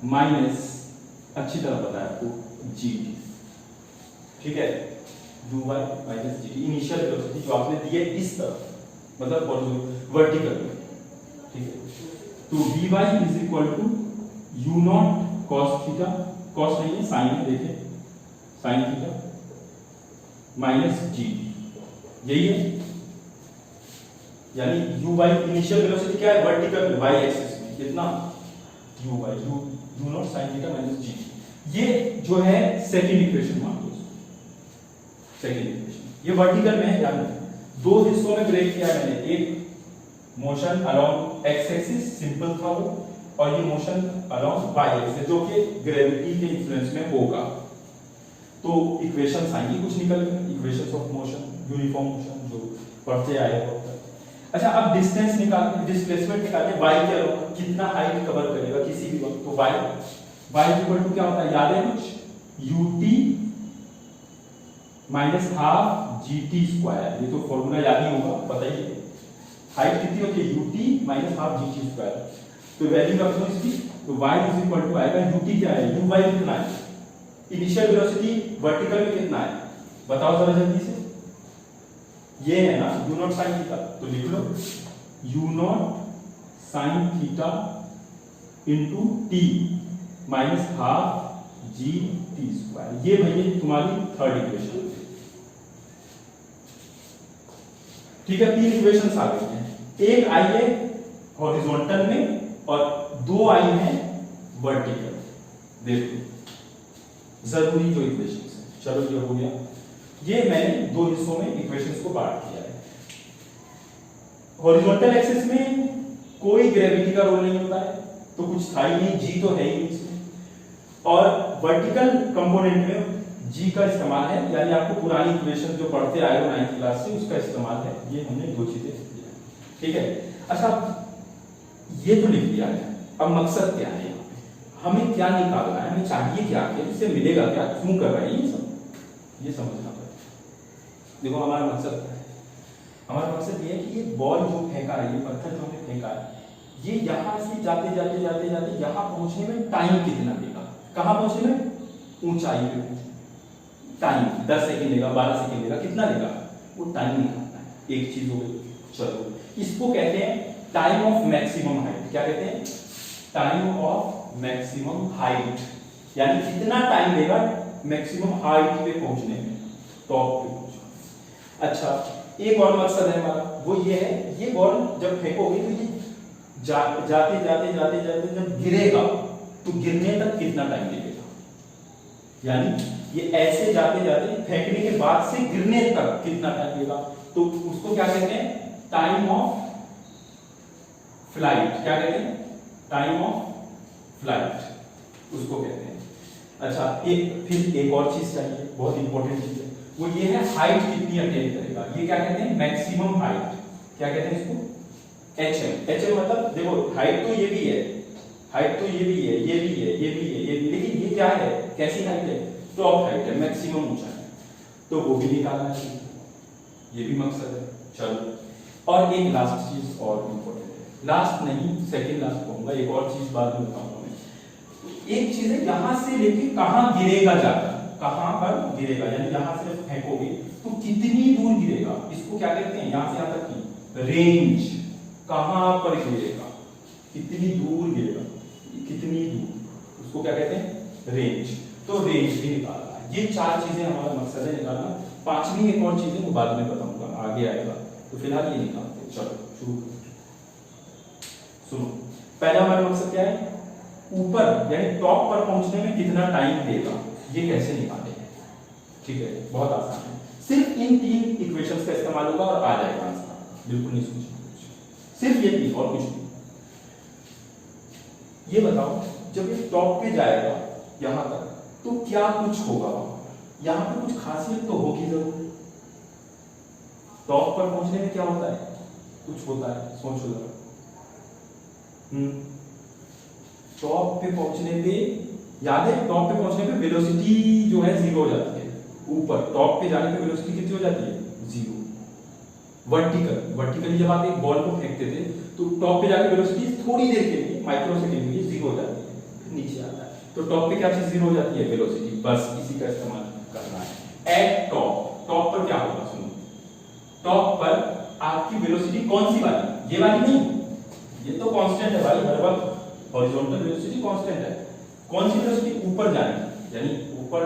माइनस, अच्छी तरह पता है आपको, जी टी, ठीक है, u y minus g t, initial velocity जो आपने दी है इस तरफ, मतलब वर्टिकल में, ठीक है। तो v y is equal to u not cos theta, cos नहीं है साइन है, देखें sine theta minus g t, यही है, यानी यू वाई इनिशियल वेलोसिटी क्या है वर्टिकल में, वाई एक्सिस में कितना, you why you not sine theta minus g T, ये जो है सेकंड इक्वेशन मान लो, सेकंड इक्वेशन, ये वर्टिकल में है, यानी दो हिस्सों में ब्रेक किया मैंने, एक motion along x axis simple था वो, और ये मोशन अलोंग वाई एक्सिस जो कि ग्रेविटी के इन्फ्लुएंस में होगा। तो इक्वेशंस आएंगी कुछ निकल कर, equations of motion, uniform motion जो पढ़ते आए हो। अच्छा, अब डिस्टेंस निकालते, डिस्प्लेसमेंट निकालते, y के अलोंग कितना हाइट कवर करेगा किसी भी वक्त, तो y इक्वल टू क्या होता है, याद है कुछ, ut minus half gt square, ये तो फॉर्मूला याद ही होगा, बताइए हाइट कितनी होती है, ut minus half gt square, तो वैल्यू रख दो इसकी, तो y इज इक्वल टू आएगा, ut क्या है, uy कितना है, इनिशियल वेलोसिटी वर्टिकल में कितना है, बताओ जरा जल्दी से, ये है ना u नॉट साइन थीटा, तो लिख लो u not sine theta into t minus half g t square, ये भैया तुम्हारी थर्ड इक्वेशन, ठीक है। तीन इक्वेशंस आ गई हैं, एक आई है हॉरिजॉन्टल में और दो आई हैं वर्टिकल, देखो जरूरी जो इक्वेशंस है, चलो ये हो गया, ये मैंने दो हिस्सों में इक्वेशंस को बांट दिया है। हॉरिजॉन्टल एक्सिस में कोई ग्रेविटी का रोल नहीं होता है, तो कुछ था ही नहीं, जी तो है ही इसमें, और वर्टिकल कंपोनेंट में जी का इस्तेमाल है, यानी आपको पुरानी इक्वेशन जो पढ़ते आए हो 9th क्लास से उसका इस्तेमाल है, ये हमने दो चीजें लिया, ठीक है। अच्छा, ये तो लिख दिया है, अब मकसद क्या है यहाँ पे, हमें क्या निकालना है, हमें चाहिए क्या, इससे मिलेगा क्या, क्यों कर रहे हैं ये सब, ये समझना पड़ेगा। देखो हमारा मकसद क्या है, हमारा मकसद ये है कि ये बॉल जो फेंका है, ये पत्थर जो हमने फेंका है, ये यहां से जाते जाते जाते जाते यहां पहुंचने में टाइम कितना लेगा, कहां पहुंचने में, ऊंचाई पे टाइम 10 सेकंड लेगा, 12 सेकंड लेगा, कितना लेगा, वो टाइम निकालना है, एक चीज हो गई। चलो इसको कहते हैं टाइम ऑफ मैक्सिमम हाइट, क्या कहते हैं, टाइम ऑफ मैक्सिमम हाइट, यानी कितना टाइम लेगा मैक्सिमम हाइट पे पहुंचने में, टॉप पे पहुंचना। अच्छा, एक और मकसद है हमारा, वो ये है, ये बॉल जब फेंकोगे तो ये जाते जाते जाते जाते जब गिरेगा तो गिरने तक कितना टाइम लगेगा, यानी ये ऐसे जाते जाते फेंकने के बाद से गिरने तक कितना टाइम लगेगा, तो उसको क्या कहते हैं, टाइम ऑफ फ्लाइट, क्या कहते हैं, टाइम ऑफ फ्लाइट उसको कहते हैं। अच्छा, फिर एक और चीज चाहिए, बहुत इंपॉर्टेंट चीज है, वो ये है हाइट कितनी अटेन करेगा, ये क्या कहते हैं, मैक्सिमम हाइट, क्या कहते हैं इसको, एचएम। एचएम मतलब देखो हाइट तो ये भी है, हाइट तो ये भी है, ये भी है, ये भी है, ये भी, लेकिन ये क्या है, कैसी हाइट है, टॉप हाइट है, मैक्सिमम ऊंचाई, तो वो भी निकालना चाहिए, ये भी मकसद है। चलो, और एक लास्ट चीज और इंपॉर्टेंट है, लास्ट नहीं सेकंड लास्ट कहूंगा, एक और चीज बाद में बताऊंगा मैं। एक चीज है, यहां से लेके कहां गिरेगा जाकर, कहां पर गिरेगा, यानी यहां से फेंकोगे तो कितनी दूर गिरेगा, इसको क्या कहते हैं, यहां से यहां तक की रेंज, कहां पर गिरेगा, कितनी दूर गिरेगा, कितनी दूर, उसको क्या कहते हैं, रेंज। तो रेंज भी निकालना है, ये चार चीजें हमारा मकसद है निकालना। पांचवी एक और चीज है वो बाद में बताऊंगा, आगे आएगा, तो फिलहाल ये निकालते हैं। चलो शुरू सुनो, पहला हमारा मकसद क्या है, ऊपर यानी टॉप पर पहुंचने में कितना टाइम लेगा, ये कैसे निकालेंगे, ठीक है, बहुत आसान है, सिर्फ इन तीन इक्वेशंस का इस्तेमाल होगा और आ जाएगा आंसर, बिल्कुल नहीं सोचना, सिर्फ ये तीन और कुछ नहीं। ये बताओ, जब ये टॉप पे जाएगा यहां तक तो क्या कुछ होगा वहां पर, यहां पे कुछ खासियत तो होगी जरूर, टॉप पर पहुंचने में क्या होता है, कुछ होता है, सोचो जरा। टॉप पे पहुंचने पे, याद है टॉप पे पहुंचने पे वेलोसिटी जो है 0 हो जाती है। ऊपर टॉप पे जाने पे वेलोसिटी कितनी हो जाती है? 0। वर्टिकली जब आप एक बॉल को फेंकते थे तो टॉप पे जाके वेलोसिटी थोड़ी देर के लिए, माइक्रो सेकंड के लिए 0 हो जाती है, फिर नीचे आता है। तो टॉप पे क्या चीज 0 हो जाती है? वेलोसिटी। बस इसी का इस्तेमाल करना है। एट टॉप पर क्या होगा? सुनो, टॉप पर आपकी वेलोसिटी कौन सी वाली? ये वाली नहीं, ये तो कांस्टेंट है भाई, हर वक्त हॉरिजॉन्टल वेलोसिटी कांस्टेंट है। कौन सी वेलोसिटी? ऊपर जाने की, यानी ऊपर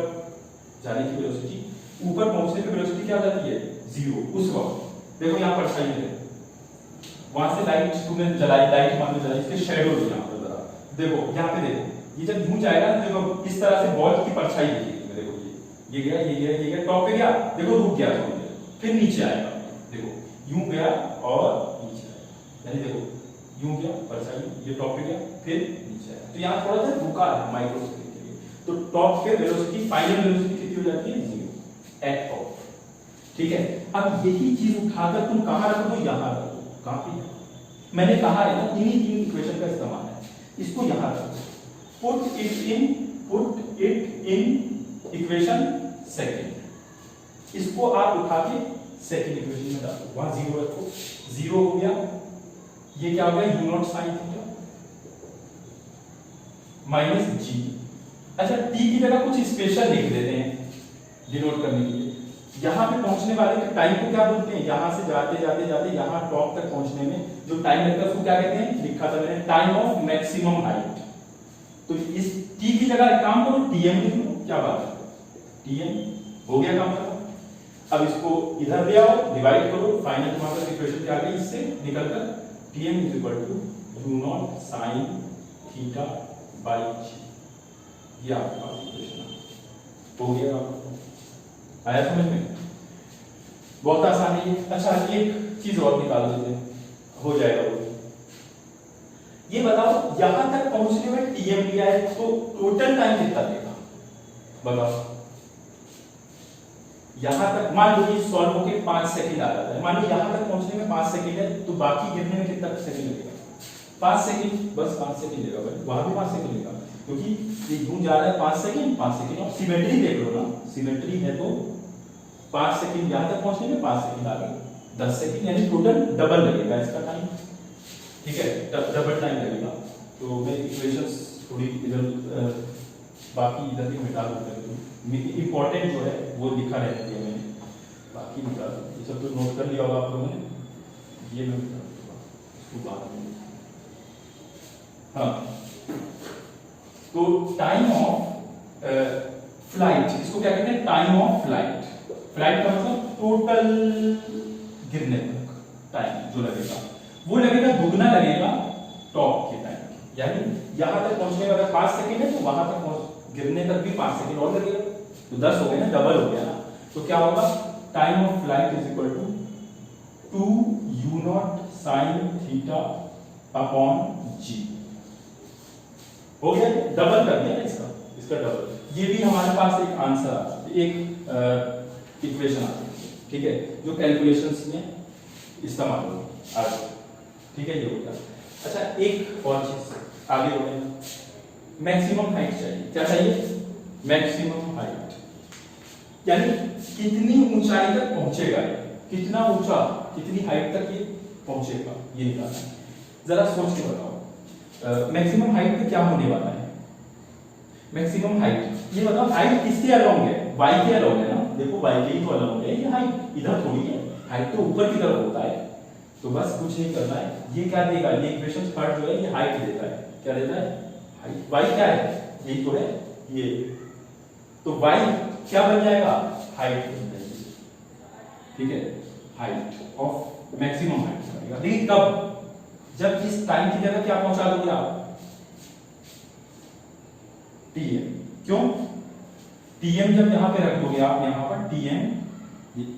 जाने की वेलोसिटी, ऊपर पहुंचने की वेलोसिटी क्या हो जाती है? 0। उस वक्त देखो यहाँ परछाई है, वहां से लाइट तुमने जलाई, लाइट मान लो जलाई, इसके शैडो है यहाँ पर जरा देखो, यहाँ पे देखो, ये जब यूं जाएगा ना, देखो इस तरह से बॉल की परछाई दिखेगी। देखो ये गया, ये गया, ये गया, टॉप पे गया, देखो रुक गया थोड़ी देर, फिर नीचे आएगा। देखो यूं गया और नीचे आएगा, यानी देखो यूं गया परछाई, ये टॉप पे गया, फिर नीचे आएगा। तो यहाँ थोड़ा सा रुका है माइक्रो सेकंड के लिए। तो टॉप पे वेलोसिटी, फाइनल वेलोसिटी कितनी हो जाती है? 0 एट टॉप। ठीक है, अब यही चीज उठाकर तुम कहां रख दो? यहां रख दो। कहां पे? मैंने कहा है ना, इन्हीं तीन इक्वेशन का इस्तेमाल है। इसको यहां रख दो, put it in equation second. इसको आप उठा के सेकंड इक्वेशन में डालो, वहां 0 रखो, 0 हो गया। ये क्या हो गया? u not sine theta minus g. अच्छा, t की जगह कुछ स्पेशल लिख देते हैं डिनोट करने के लिए। यहां पे पहुंचने वाले के टाइम को क्या बोलते हैं? यहां से जाते जाते जाते यहां टॉप तक पहुंचने में जो टाइम लगता है उसको क्या कहते हैं? लिखा था मैंने, टाइम ऑफ मैक्सिमम हाइट। तो इस t की जगह एक काम करो, tm लिख लो। क्या बात है, tm हो गया काम खत्म। अब इसको इधर ले आओ, डिवाइड करो, फाइनल तुम्हारा इक्वेशन क्या आ गई इससे निकलकर? tm is equal to u not sine theta by g। ये आपके पास इक्वेशन हो गया। आया समझ में? बहुत आसान है ये। अच्छा, एक चीज और निकाल लेते हैं, हो जाएगा वो। ये बताओ, यहां तक पहुंचने में टीएम लिया है, तो टोटल टाइम कितना देगा? बताओ। यहां तक मान लो कि सॉल्व होके 5 सेकंड आ जाता है, मान लो यहां तक पहुंचने में 5 सेकंड है, तो बाकी गिरने में कितना सेकंड लगेगा? 5 सेकंड, बस 5 सेकंड लेगा भाई, वहां भी 5 सेकंड लेगा, क्योंकि ये यूं जा रहा है 5 सेकंड 5 सेकंड। और सिमेट्री देख लो ना, सिमेट्री है तो 5 सेकंड यहां तक पहुंचने में, 5 सेकंड आगे 10 सेकंड, यानी टोटल डबल लगेगा इसका टाइम। ठीक है, डबल टाइम लगेगा। तो मैं इक्वेशंस थोड़ी इधर बाकी इधर भी मिटा दूंगा, इंपॉर्टेंट जो है वो लिखा रहता है मैंने, बाकी मिटा दूं। ये सब तो नोट कर लिया होगा आप लोगों ने, ये मैं मिटा दूंगा इसको बाद में। हाँ, तो टाइम ऑफ फ्लाइट, इसको क्या कहते हैं? Time of flight. फ्लाइट का मतलब टोटल गिरने तक टाइम जो लगेगा, वो लगेगा दुगना लगेगा टॉप के टाइम, यानी यहां तक पहुंचने में अगर 5 सेकंड है तो वहां तक गिरने तक भी 5 सेकंड और लगेगा, तो 10 हो गए ना, डबल हो गया ना। तो क्या होगा? Time of flight is equal to 2 u not sine theta upon g। हो गया, डबल कर दिया इसका डबल। ये भी हमारे पास एक आंसर, एक इक्वेशन आती है, ठीक है, जो कैलकुलेशंस में इस्तेमाल होगी आज। ठीक है, ये हो गया। अच्छा, एक और चीज आगे हो गया, मैक्सिमम हाइट चाहिए। क्या चाहिए? मैक्सिमम हाइट, यानी कितनी ऊंचाई तक पहुंचेगा, कितना ऊंचा, कितनी हाइट तक ये पहुंचेगा, ये निकालना है। जरा सोच के बताओ, मैक्सिमम हाइट पे क्या होने वाला है? मैक्सिमम हाइट, ये बताओ हाइट किसके अलोंग है? y के अलोंग है ना, देखो y के ही तो अलोंग है ये हाइट, इधर थोड़ी है, हाइट तो ऊपर की तरफ होता है। तो बस कुछ नहीं करना है, ये क्या देगा? ये इक्वेशन थर्ड जो है ये हाइट देता है। क्या देता है? हाइट। y क्या है? यही तो है ये, तो y क्या बन जाएगा? हाइट बन जाएगी। ठीक है, हाइट ऑफ मैक्सिमम हाइट बनेगा। लेकिन कब? जब इस टाइम की जगह क्या पहुंचा दोगे आप? tm। क्यों? tm जब यहां पे रख दोगे आप, यहां पर tm,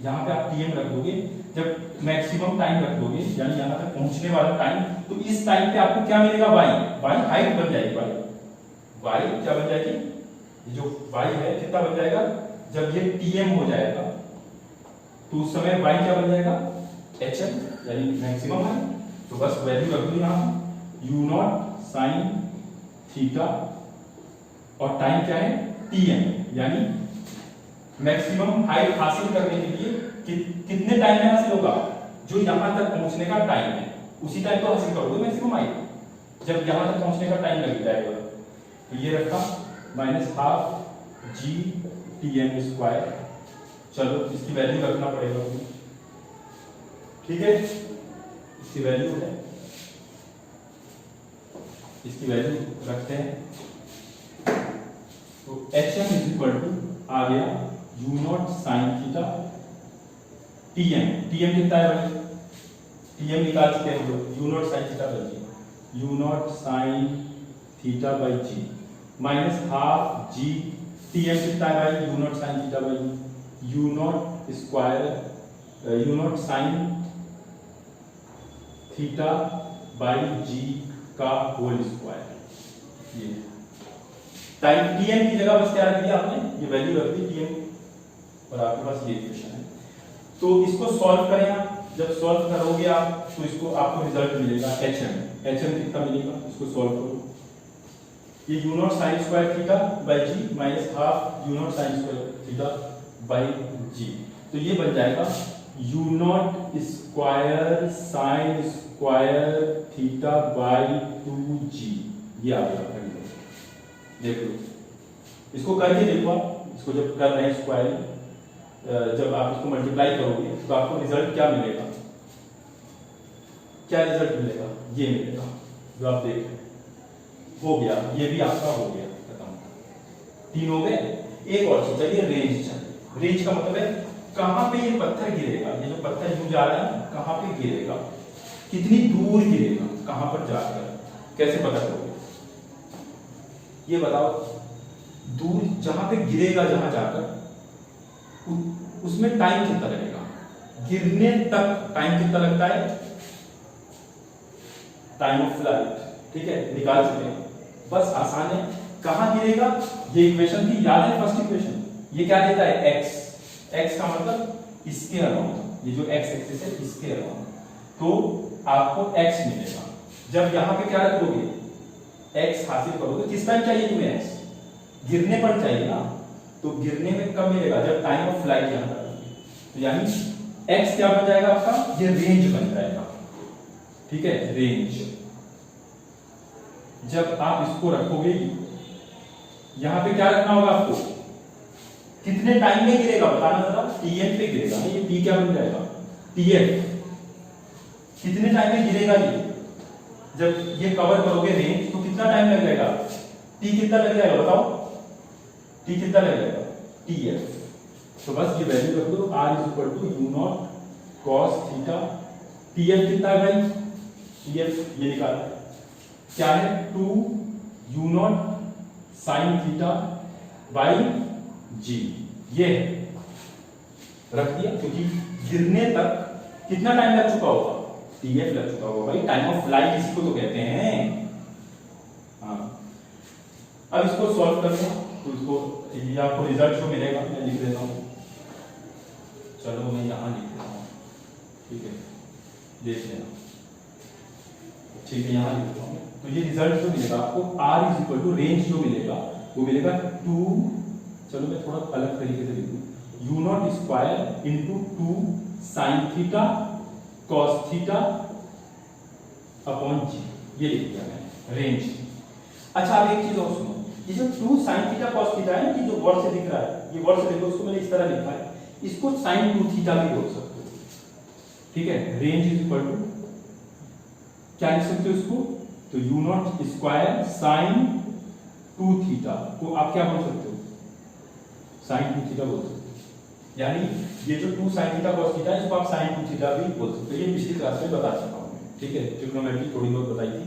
यहां पे आप tm रख दोगे, जब मैक्सिमम टाइम रख दोगे, यानी यहां तक पहुंचने वाला टाइम, तो इस टाइम पे आपको क्या मिलेगा? y हाइट बन जाएगी। y क्या बन जाएगी? ये जो y है कितना बन जाएगा? जब ये tm हो जाएगा तो उस समय y क्या बन जाएगा? HM यानी मैक्सिमम है, तो बस वैल्यू रख दो यहाँ u0 sin थीटा और टाइम क्या है Tm, यानी मैक्सिमम हाइट हासिल करने के लिए कितने टाइम में हासिल होगा, जो यहां तक पहुंचने का टाइम है उसी टाइम तो हासिल करोगे मैक्सिमम हाइट, जब यहां तक पहुंचने का टाइम लग जाएगा। तो ये रखा -12 g Tm स्क्वायर। चलो इसकी वैल्यू रखना पड़ेगा, ठीक है, इसकी वैल्यू है, इसकी वैल्यू रखते हैं। तो HM आ गया u0 sin थीटा Tm कितना है भाई, Tm निकाल चुके हैं u0 sin theta by g, u0 sin theta by g -12 g Tm कितना है भाई u0 sin theta by g, u0 square u0 sin theta by g का होल स्क्वायर। ये टाइम Tm की जगह बस क्या रख दिया आपने, ये वैल्यू रख दी Tm और आपके पास ये इक्वेशन है। तो इसको सॉल्व करें आप, जब सॉल्व करोगे आप तो इसको आपको रिजल्ट मिलेगा HM कितना मिलेगा, इसको सॉल्व करो, ये u0 sin square theta by g -12 u0 sin square theta by g, तो ये बन जाएगा u0 square sin square theta by 2g। ये आ गया, देख लो, इसको करके देखो आप, इसको जब कर रहे हैं स्क्वायर, जब आप इसको मल्टीप्लाई करोगे तो आपको रिजल्ट क्या मिलेगा, क्या रिजल्ट मिलेगा, ये मिलेगा जो आप देख रहे हैं। हो गया, ये भी आपका हो गया, खत्म, 3 हो गए। एक और चीज, चलिए रेंज चाहिए। रेंज का मतलब है कहां पे ये पत्थर गिरेगा, ये जो पत्थर यूं जा रहा है कहां पे गिरेगा, कितनी दूर गिरेगा, कहां पर जाकर, कैसे पता करोगे, ये बताओ। दूर जहां पे गिरेगा, जहां जाकर उसमें टाइम कितना लगेगा, गिरने तक टाइम कितना लगता है, टाइम ऑफ फ्लाइट, ठीक है, निकाल चुके हैं, बस आसान है। कहां गिरेगा, ये इक्वेशन थी, याद है फर्स्ट इक्वेशन, ये क्या देता है x, x का मतलब इसके अराउंड, ये जो x एक्सिस है इसके अराउंड, तो आपको x मिलेगा। जब यहां पे क्या रख दोगे, x हासिल करोगे, किस टाइम चाहिए तुम्हें x, गिरने पर चाहिए ना, तो गिरने में कब मिलेगा, जब टाइम ऑफ फ्लाइट यहां पर, तो यानी x क्या बन जाएगा आपका, ये रेंज बन जाएगा, ठीक है, रेंज। जब आप इसको रखोगे, यहां पे क्या रखना होगा आपको, कितने टाइम में गिरेगा बताना जरा, Tm पे गिरेगा, ये T क्या बन जाएगा, Tf, कितने टाइम में गिरेगा ये, जब ये कवर करोगे रेंज तो कितना टाइम लग जाएगा, T कितना लग जाएगा बताओ, T कितना लग जाएगा, Tf। तो बस ये वैल्यू रख दो, R u0 cos theta, Tf कितना है भाई, Tf ये निकाला क्या है, 2 u0 sin theta by g, ये रख दिया, क्योंकि गिरने तक कितना टाइम लग चुका होगा, Tf लग चुका होगा भाई, टाइम ऑफ फ्लाइट इसी को तो कहते हैं। हाँ, अब इसको सॉल्व करते हैं, तो इसको ये आपको रिजल्ट जो मिलेगा मैं लिख देता हूँ, चलो मैं यहाँ लिख देता हूँ, ठीक है, देख लेना, ठीक है, यहाँ लिख देता हूँ। तो ये रिजल्ट जो मिलेगा आपको, R रेंज जो मिलेगा वो मिलेगा 2, चलो मैं थोड़ा अलग तरीके से लिखूँ, u0 square into 2 sine theta cos theta upon g, ये लिख दिया मैंने रेंज। अच्छा अब एक चीज और सुनो, ये जो 2 sin थीटा cos थीटा है कि जो वर्ड से दिख रहा है, ये वर्ड से देखो, उसको मैंने इस तरह लिखा है, इसको sin 2 थीटा भी बोल सकते हो, ठीक है। रेंज इज इक्वल टू क्या लिख सकते हो इसको, तो u0 स्क्वायर sin 2 थीटा को आप क्या बोल सकते हो, sin 2 थीटा बोल सकते हो, यानी ये जो 2 sin थीटा cos थीटा है इसको आप sin 2 थीटा भी बोल सकते हो। ये पिछली क्लास में बता चुका हूं मैं, ठीक है, ट्रिग्नोमेट्री थोड़ी बहुत बताई थी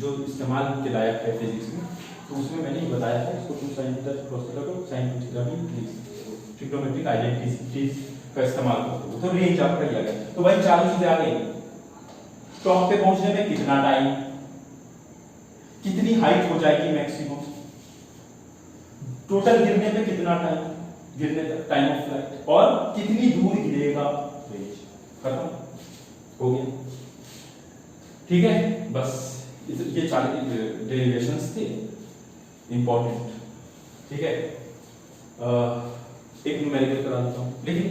जो इस्तेमाल के लायक है फिजिक्स में, तो उसमें मैंने ये बताया था, इसको 2 sin थीटा cos थीटा को sin 2 थीटा भी लिख सकते हो, ट्रिग्नोमेट्रिक आइडेंटिटीज का इस्तेमाल करते हो। तो रेंज आपका ये आ गया, तो भाई चारों चीजें आ गई। टॉप पे पहुंचने में कितना टाइम, कितनी हाइट हो जाएगी मैक्सिमम, टोटल गिरने पे कितना टाइम, गिरने तक टाइम ऑफ फ्लाइट, और कितनी दूर गिरेगा, रेंज, खत्म। हो गया, ठीक है। बस ये 4 डेरिवेशंस थे इंपॉर्टेंट, ठीक है। एक न्यूमेरिकल करा देता हूँ, लेकिन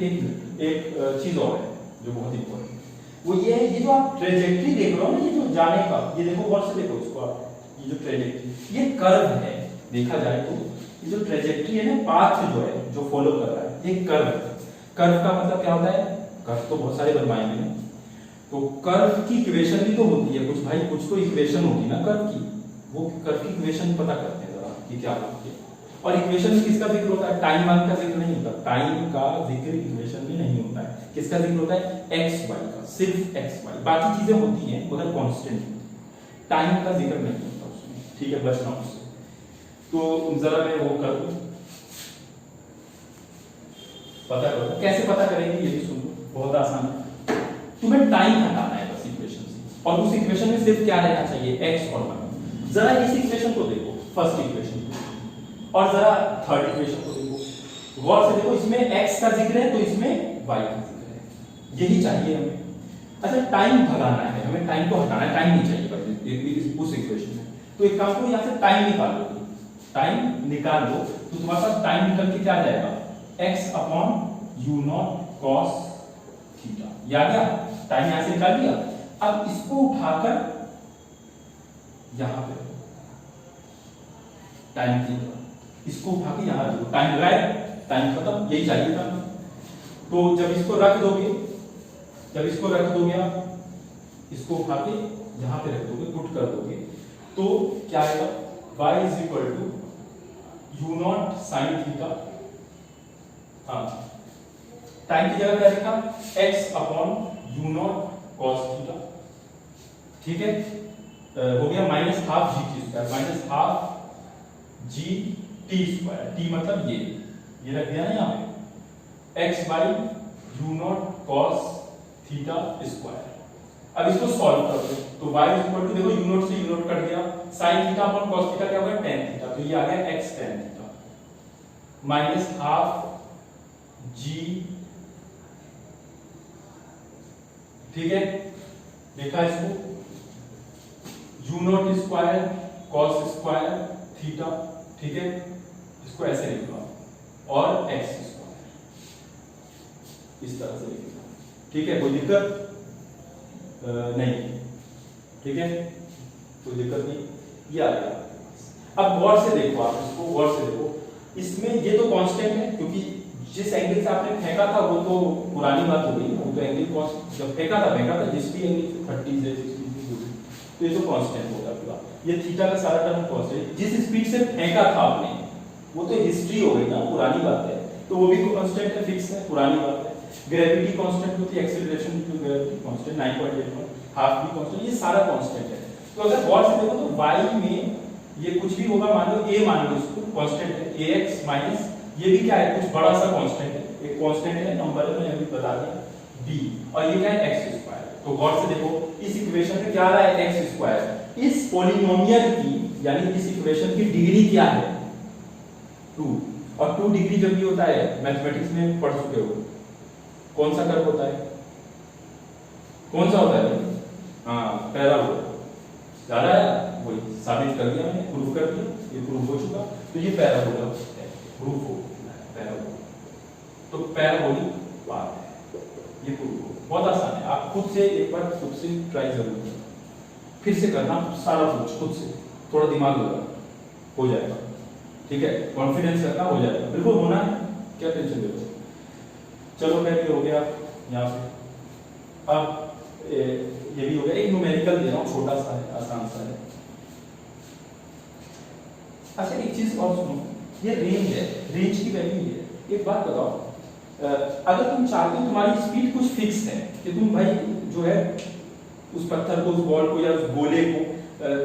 एक चीज और है जो बहुत इंपॉर्टेंट, वो ये है, ये जो आप ट्रेजेक्ट्री देख रहे हो ना, ये जो जाने का, ये देखो गौर से देखो इसको आप, ये जो ट्रेजेक्ट्री, ये कर्व है, देखा जाए तो ये जो ट्रेजेक्ट्री है ना, पाथ जो है जो फॉलो कर रहा है, ये कर्व है। कर्व का मतलब क्या होता है, कर्व तो बहुत सारे बनवाएंगे ना, तो कर्व की इक्वेशन भी तो होती है कुछ भाई, कुछ तो इक्वेशन होगी ना कर्व की, वो कर्व की इक्वेशन पता करते हैं जरा कि क्या होती है। और इक्वेशन में किसका जिक्र होता है, टाइम मान का जिक्र नहीं होता, टाइम का जिक्र इक्वेशन में नहीं होता है। किसका जिक्र होता है, एक्स वाई का, सिर्फ एक्स वाई, बाकी चीजें होती हैं मगर कांस्टेंट, टाइम का जिक्र नहीं होता उसमें, ठीक है, बचना उससे। तो जरा मैं वो कर दूं, पता करो कैसे पता करेंगे, ये भी सुन लो, बहुत आसान है। तुम्हें टाइम हटाना है बस इक्वेशन से, और उस इक्वेशन में सिर्फ क्या रहना चाहिए, एक्स और वाई। जरा इस इक्वेशन को देखो, फर्स्ट इक्वेशन, और जरा थर्ड इक्वेशन को देखो, गौर से देखो, इसमें एक्स का जिक्र है तो इसमें वाई का जिक्र है, यही चाहिए हमें। अच्छा, टाइम भगाना है हमें, टाइम को हटाना है, टाइम नहीं चाहिए उस इक्वेशन में। तो एक काम करो, यहाँ से टाइम निकाल लो, टाइम निकाल लो, तो तुम्हारे पास टाइम निकल के क्या आ जाएगा, x upon u not cos theta, ये आ गया, टाइम यहां से निकाल दिया। अब इसको उठाकर यहां पे टाइम थीटा, इसको उठा के यहां रखो, टाइम लगाए, टाइम खत्म, यही चाहिए था। तो जब इसको रख दोगे, जब इसको रख दोगे आप, इसको उठा के यहां पे रख दोगे, पुट कर दोगे, तो क्या आएगा, y is equal to u not sine theta, हाँ टाइम की जगह क्या लिखा, x upon u not cos theta, ठीक है। हो गया minus half g t square, minus half g t square, t मतलब ये रख दिया ना यहाँ पे, x by u not cos theta square. अब इसको सॉल्व कर दो, तो y इज इक्वल टू, देखो यू नॉट से यू नॉट कट गया, sign theta upon cos theta क्या होगा, tan थीटा, तो ये आ गया x tan थीटा माइनस हाफ जी, ठीक है, देखा इसको, u naught square cos square theta, ठीक है, इसको ऐसे लिख लो और x स्क्वायर, इस तरह से लिख लो, ठीक है, कोई दिक्कत नहीं, ठीक है, कोई दिक्कत नहीं, ये आ गया। अब गौर से देखो, आप इसको गौर से देखो, इसमें ये तो कांस्टेंट है, क्योंकि जिस एंगल से आपने फेंका था वो तो पुरानी बात हो गई, वो तो एंगल कॉस्ट जब फेंका था जिस भी एंगल से 30 से 60 से, तो ये तो कांस्टेंट होगा पूरा, ये थीटा का सारा टर्म कांस्टेंट, जिस स्पीड से फेंका था आपने वो तो हिस्ट्री हो गई ना, पुरानी बात है, तो वो भी तो कांस्टेंट है, फिक्स है, पुरानी बात है। ग्रेविटी कांस्टेंट होती है, एक्सेलरेशन की ग्रेविटी कांस्टेंट 9.81, हाफ भी कांस्टेंट, ये सारा कांस्टेंट है। तो अगर गौर से देखो तो y में ये कुछ भी होगा, मान लो a, मान लो इसको कांस्टेंट है, ax माइनस ये भी क्या है, कुछ बड़ा सा कांस्टेंट है, एक कांस्टेंट है, नंबर है, मैंने अभी बता दिया b, और ये क्या है, x स्क्वायर। तो गौर से देखो इस इक्वेशन में क्या आ रहा है, x स्क्वायर, इस पॉलिनोमियल की यानी इस इक्वेशन की डिग्री क्या है, 2, और 2 डिग्री जब भी होता है, मैथमेटिक्स में पढ़ चुके हो, कौन सा कर्व होता है, कौन सा होता है, हाँ पैराबोला, ज्यादा है, वही साबित कर दिया मैंने, प्रूफ कर दिया, ये प्रूफ हो चुका, तो ये पैराबोला है, प्रूफ हो पैराबोला, तो पैराबोलिक बात है, ये प्रूफ हो, बहुत आसान है, आप खुद से एक बार खुद से ट्राई जरूर करें, फिर से करना सारा कुछ खुद से, थोड़ा दिमाग लगा, हो जाएगा, ठीक है, कॉन्फिडेंस रखना, हो जाएगा, बिल्कुल होना है, क्या टेंशन ले रहे हो। चलो खैर ये हो गया यहाँ पे। अब ये भी हो गया, एक न्यूमेरिकल दे रहा हूँ, छोटा सा है, आसान सा है। अच्छा एक चीज और सुनो, ये रेंज है, रेंज की वैल्यू है। एक बात बताओ, अगर तुम चाहते हो तुम्हारी स्पीड कुछ फिक्स है कि तुम भाई जो है उस पत्थर को, उस बॉल को या उस गोले को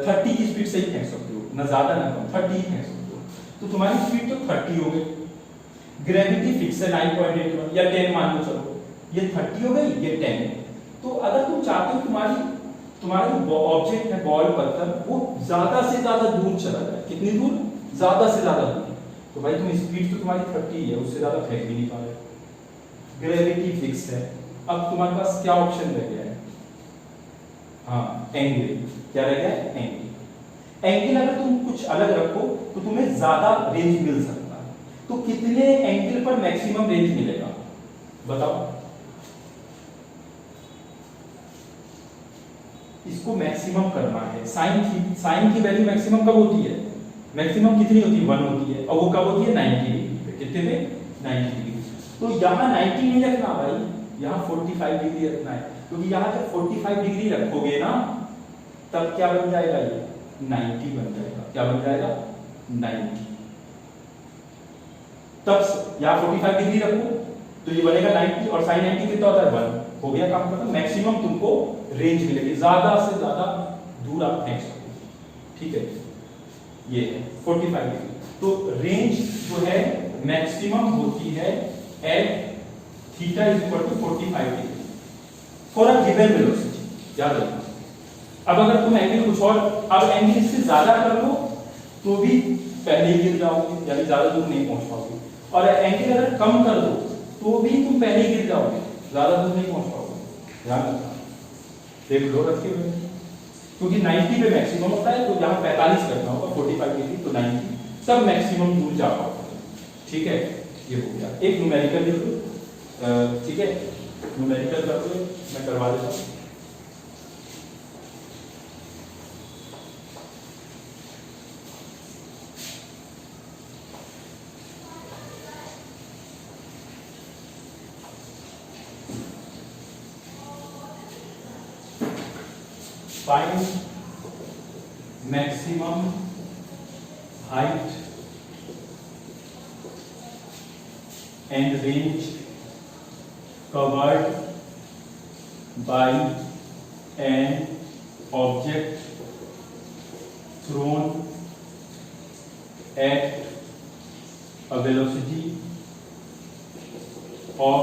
30 की स्पीड से ही फेंक सकते हो, ना ज्यादा ना कम, 30 ही फेंक सकते हो, तो तुम्हारी स्पीड तो 30 हो गई, ग्रेविटी फिक्स है 9.81 या 10 मान लो, चलो ये 30 हो गई, ये 10 है। तो अगर तुम चाहते हो तुम्हारी ऑब्जेक्ट है, बॉल पत्थर, वो ज्यादा से ज्यादा दूर चला जाए, कितनी दूर, ज्यादा से ज्यादा दूर, तो भाई तुम स्पीड तो तुम्हारी 30 है, उससे ज्यादा फेंक भी नहीं पा रहे, ग्रेविटी फिक्स है। अब तुम्हारे पास क्या ऑप्शन रह गया है, हाँ एंगल, क्या रहेगा एंगल। एंगल अगर तुम कुछ अलग रखो तो तुम्हें ज्यादा रेंज मिल सकता है। तो कितने एंगल पर मैक्सिमम रेंज मिलेगा बताओ। इसको मैक्सिमम करना है। साइन की वैल्यू मैक्सिमम कब होती है, मैक्सिमम कितनी होती है 1 होती है, और वो कब होती है 90 डिग्री पे। कितने पे 90 डिग्री। तो यहाँ 90 नहीं रखना भाई, यहाँ 45 डिग्री रखना है, क्योंकि यहाँ जब 45 डिग्री रखोगे ना तब क्या बन जाएगा, ये 90 बन जाएगा। क्या बन जाएगा 90। तब यहाँ 45 डिग्री रखो तो ये बनेगा 90, और साइन 90 कितना होता है 1। हो गया काम खत्म। मैक्सिमम तुमको रेंज मिलेगी, ज्यादा से ज्यादा दूर आप फेंक सको। ठीक है, ये है 45 डिग्री। तो रेंज जो है मैक्सिमम होती है at theta is equal to 45 degree for a given velocity. याद रखना। अब अगर तुम एंगल कुछ और, अब एंगल इससे ज्यादा कर लो तो भी पहले ही गिर जाओगे, यानी ज्यादा दूर नहीं पहुंच पाओगे। और एंगल अगर कम कर दो तो भी तुम पहले ही गिर जाओगे, ज्यादा दूर नहीं पहुंच पाओगे। ध्यान रखना, देख लो रखे हुए, क्योंकि 90 पे मैक्सिमम होता है, तो यहाँ 45 करना होगा, 45 डिग्री तो 90, सब मैक्सिमम दूर जा पाओगे। ठीक है, ये हो गया। एक न्यूमेरिकल लिख लो। ठीक है, न्यूमेरिकल कर दो, मैं करवा देता हूँ। Find maximum height and range covered by an object thrown at a velocity of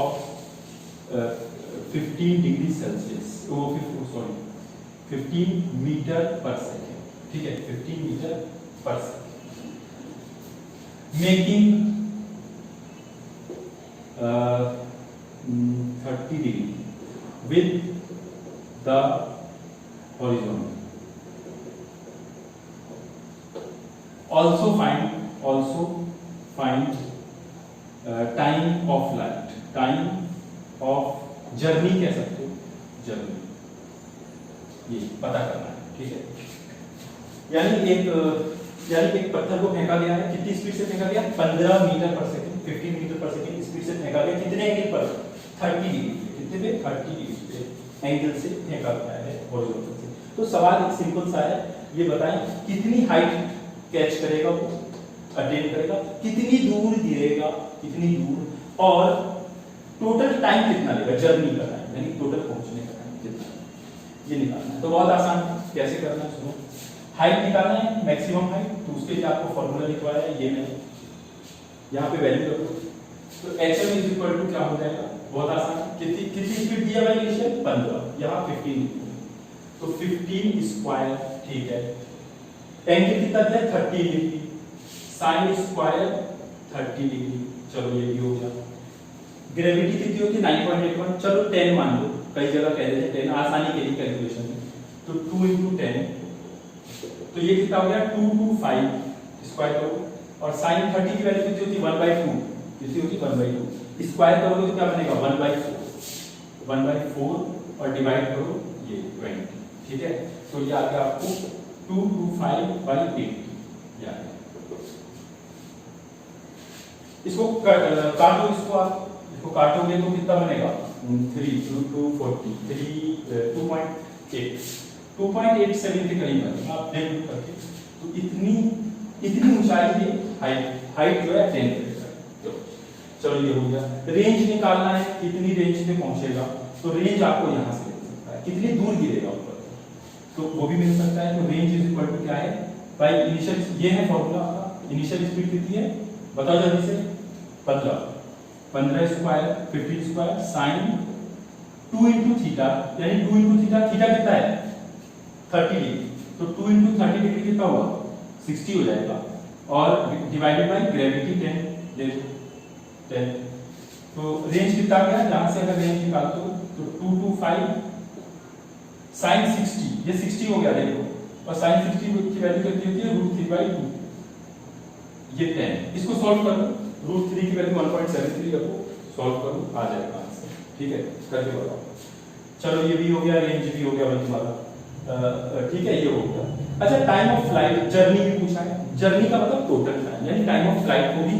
15 degree Celsius, 15 metre पर सेकेंड। ठीक है, 15 मीटर पर सेकेंड। Making 30 degree with the horizontal. Also find time of light, time of journey कह सकते हो, journey ये पता करना है। ठीक है, यानी एक पत्थर को फेंका गया है, कितनी स्पीड से फेंका गया, 15 मीटर पर सेकंड, 15 मीटर पर सेकंड स्पीड से फेंका गया। कितने एंगल पर, 30 डिग्री। कितने पे, 30 डिग्री पे एंगल से फेंका गया है हॉरिजॉन्टल से। तो सवाल एक सिंपल सा है, ये बताएं कितनी हाइट कैच करेगा वो, अटेन करेगा, कितनी दूर गिरेगा, कितनी दूर, और टोटल टाइम कितना लेगा जर्नी का टाइम, यानी टोटल पहुंचने का टाइम कितना, ये निकालना है। तो बहुत आसान है, कैसे करना है सुनो। हाइट निकालना है, मैक्सिमम हाइट, तो उसके लिए आपको फॉर्मूला लिखवाया है, ये मैंने यहाँ पे वैल्यू रखो। तो HM इज इक्वल टू क्या हो जाएगा, बहुत आसान, कितनी स्पीड दिया भाई इनिशियल 15, यहाँ 15, तो 15 स्क्वायर। ठीक है, एंगल कितना दिया 30 डिग्री, साइन स्क्वायर 30 डिग्री। चलो ये भी हो गया। ग्रेविटी कितनी होती है 9.81, चलो 10 मान लो, कई जगह कह देते 10 आसानी के लिए कैलकुलेशन में। तो 2 × 10, तो ये कितना हो गया 225 स्क्वायर करो। और sin 30 की वैल्यू कितनी होती है 1/2, कितनी होती है 1/2, स्क्वायर करोगे तो क्या बनेगा 1/4 और डिवाइड करो ये 20। ठीक है, तो ये आ गया आपको 225/80। इसको काटो, इसको काटोगे तो कितना बनेगा 2.87 के करीब बनेगा, आप देख करके। तो इतनी ऊंचाई की हाइट जो है अटेन करेगा। चलो ये हो गया। रेंज निकालना है, कितनी रेंज में पहुंचेगा, तो रेंज आपको यहां से मिल सकता है, कितनी दूर गिरेगा ऊपर, तो वो भी मिल सकता है। तो रेंज इज इक्वल टू क्या है भाई, इनिशियल, ये है फॉर्मूला आपका। इनिशियल स्पीड कितनी है बताओ जल्दी से, 15 स्क्वायर 15 स्क्वायर साइन 2 × थीटा, यानी 2 × थीटा, थीटा कितना है 30 डिग्री, तो 2 × 30 डिग्री कितना हुआ 60 हो जाएगा, और डिवाइडेड बाय ग्रेविटी 10। तो रेंज कितना गया, जहां से अगर रेंज निकालते हो तो 225 sin 60 ये 60 हो गया देखो, और sin 60 की वैल्यू कितनी होती है √3/2, ये 10। इसको सॉल्व कर लो, √3 की वैल्यू 1.73 रखो, सॉल्व करो, आ जाएगा आंसर। ठीक है, करके बताओ। चलो ये भी हो गया, रेंज भी हो गया भाई तुम्हारा, ठीक है, ये हो गया। अच्छा, टाइम ऑफ फ्लाइट, जर्नी भी पूछा है। जर्नी का मतलब टोटल टाइम, यानी टाइम ऑफ फ्लाइट को भी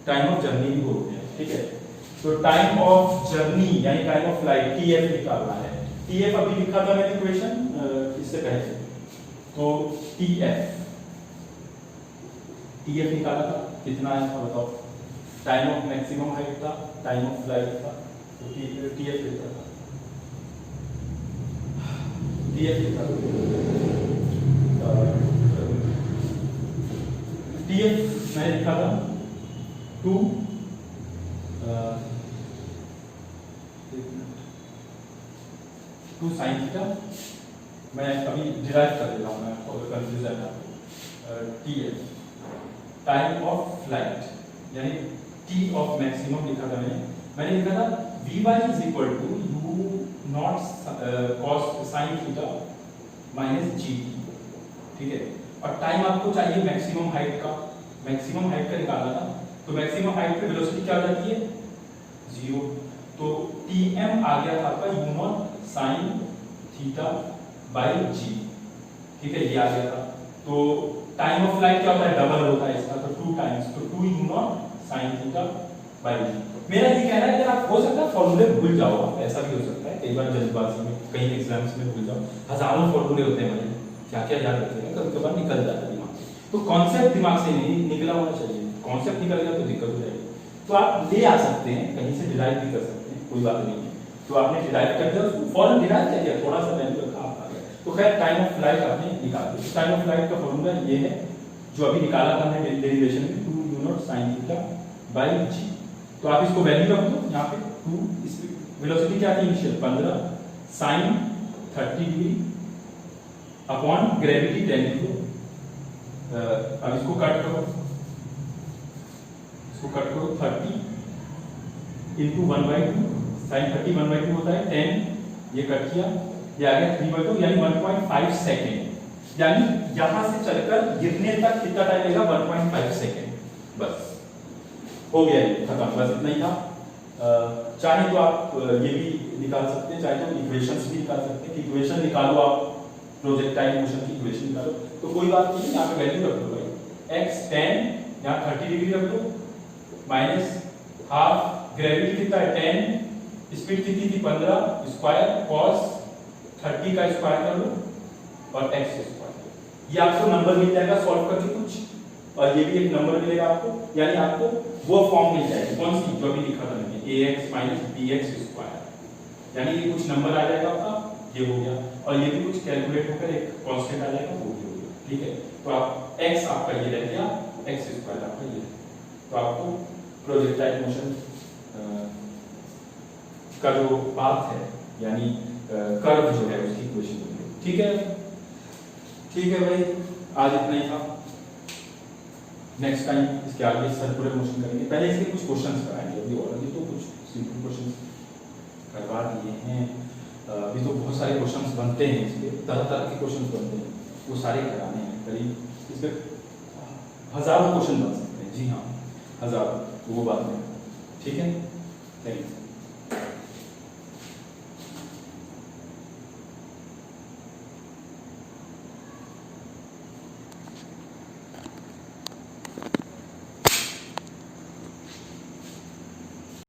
टाइम ऑफ जर्नी भी बोलते हैं। ठीक है, तो टाइम ऑफ जर्नी यानी टाइम ऑफ फ्लाइट TF निकालना है। TF अभी लिखा था मैंने इक्वेशन इससे पहले, तो TF निकाला था, कितना है बताओ। टाइम ऑफ मैक्सिमम हाइट था, टाइम ऑफ फ्लाइट था, तो TF लिखा था, TF लिखा था, TF मैंने लिखा था 2 sin थीटा। मैं अभी डिराइव कर देता हूँ, मैं और कंफ्यूजन है। TF टाइम ऑफ फ्लाइट यानी T ऑफ मैक्सिमम लिखा था मैंने लिखा था Vy is equal to u not cos sin theta minus GT। ठीक है, और टाइम आपको चाहिए मैक्सिमम हाइट का, मैक्सिमम हाइट का निकालना था, तो मैक्सिमम हाइट पे वेलोसिटी क्या हो जाती है 0, तो Tm आ गया था आपका u not sin theta by g। ठीक है, ये आ गया था। तो टाइम ऑफ फ्लाइट क्या होता है, डबल होता है इसका, तो 2 टाइम्स, तो 2 u not sin theta by g। मेरा ये कहना है कि आप हो सकता है फॉर्मूले भूल जाओ, ऐसा भी हो सकता है, कई बार जल्दबाजी में कई एग्जाम्स में भूल जाओ, हजारों फॉर्मूले होते हैं भाई, क्या क्या याद रखेगा, कभी कभार निकल जाता है दिमाग से। तो कॉन्सेप्ट दिमाग से नहीं निकला होना चाहिए, कॉन्सेप्ट निकल गया तो दिक्कत हो जाएगी। तो आप ले आ सकते हैं, कहीं से डिराइव भी कर सकते हैं, कोई बात नहीं है। तो आपने डिराइव कर दिया, उसको फॉरन डिराइव कर दिया, थोड़ा सा वैल्यू रखा आप आ गया। तो खैर टाइम ऑफ फ्लाइट आपने निकाल दिया। टाइम ऑफ फ्लाइट का फॉर्मूला ये है जो अभी निकाला था हमने डेरिवेशन में, 2 u not sin theta by g। तो आप इसको वैल्यू रख दो यहाँ पे 2, इस वेलोसिटी क्या थी initial 15 sin 30 degree upon gravity 10 degree. अब इसको कट करो, 30 इंटू 1/2, sin 30 1/2 होता है 10, ये कट किया, ये आ गया 3/2 यानी 1.5 सेकेंड। यानी यहां से चलकर गिरने तक कितना टाइम लगेगा 1.5 सेकेंड। बस हो गया, ये खत्म, बस इतना ही था। चाहे तो आप ये भी निकाल सकते हैं, चाहे तो इक्वेशंस भी निकाल सकते हैं कि इक्वेशन निकालो आप, प्रोजेक्टाइल मोशन की इक्वेशन निकालो, तो कोई बात नहीं, यहाँ पे वैल्यू रख दो भाई, x 10 यहाँ 30 डिग्री रख दो, माइनस हाफ ग्रेविटी कितना है 10, स्पीड कितनी थी 15, स्क्वायर cos 30 का स्क्वायर कर लो और x स्क्वायर। ये आपको नंबर मिल जाएगा सॉल्व करके कुछ, और ये भी एक नंबर मिलेगा आपको, यानी आपको वो फॉर्म मिल जाएगी, कौन सी जो अभी लिखा था मैंने, ax माइनस bx स्क्वायर, यानी ये कुछ नंबर आ जाएगा आपका, ये हो गया, और ये भी कुछ कैलकुलेट होकर एक कांस्टेंट आ जाएगा, वो भी हो गया। ठीक है, तो आप x आपका ये रह गया, x स्क्वायर आपका ये, तो आपको प्रोजेक्टाइल मोशन का जो पाथ है यानी कर्व जो है उसकी इक्वेशन मिलेगी। ठीक है, ठीक है भाई, आज इतना ही था। नेक्स्ट टाइम इसके आगे सर्कुलर मोशन करेंगे, पहले इसके कुछ क्वेश्चंस कराएंगे, अभी ऑलरेडी तो कुछ सिंपल क्वेश्चंस करवा दिए हैं, अभी तो बहुत सारे क्वेश्चंस बनते हैं, इसके तरह तरह के क्वेश्चंस बनते हैं, वो सारे कराने हैं, करीब इसमें हजारों क्वेश्चन बन सकते हैं। जी हाँ, हजारों, तो वो बात नहीं। ठीक है, थैंक यू।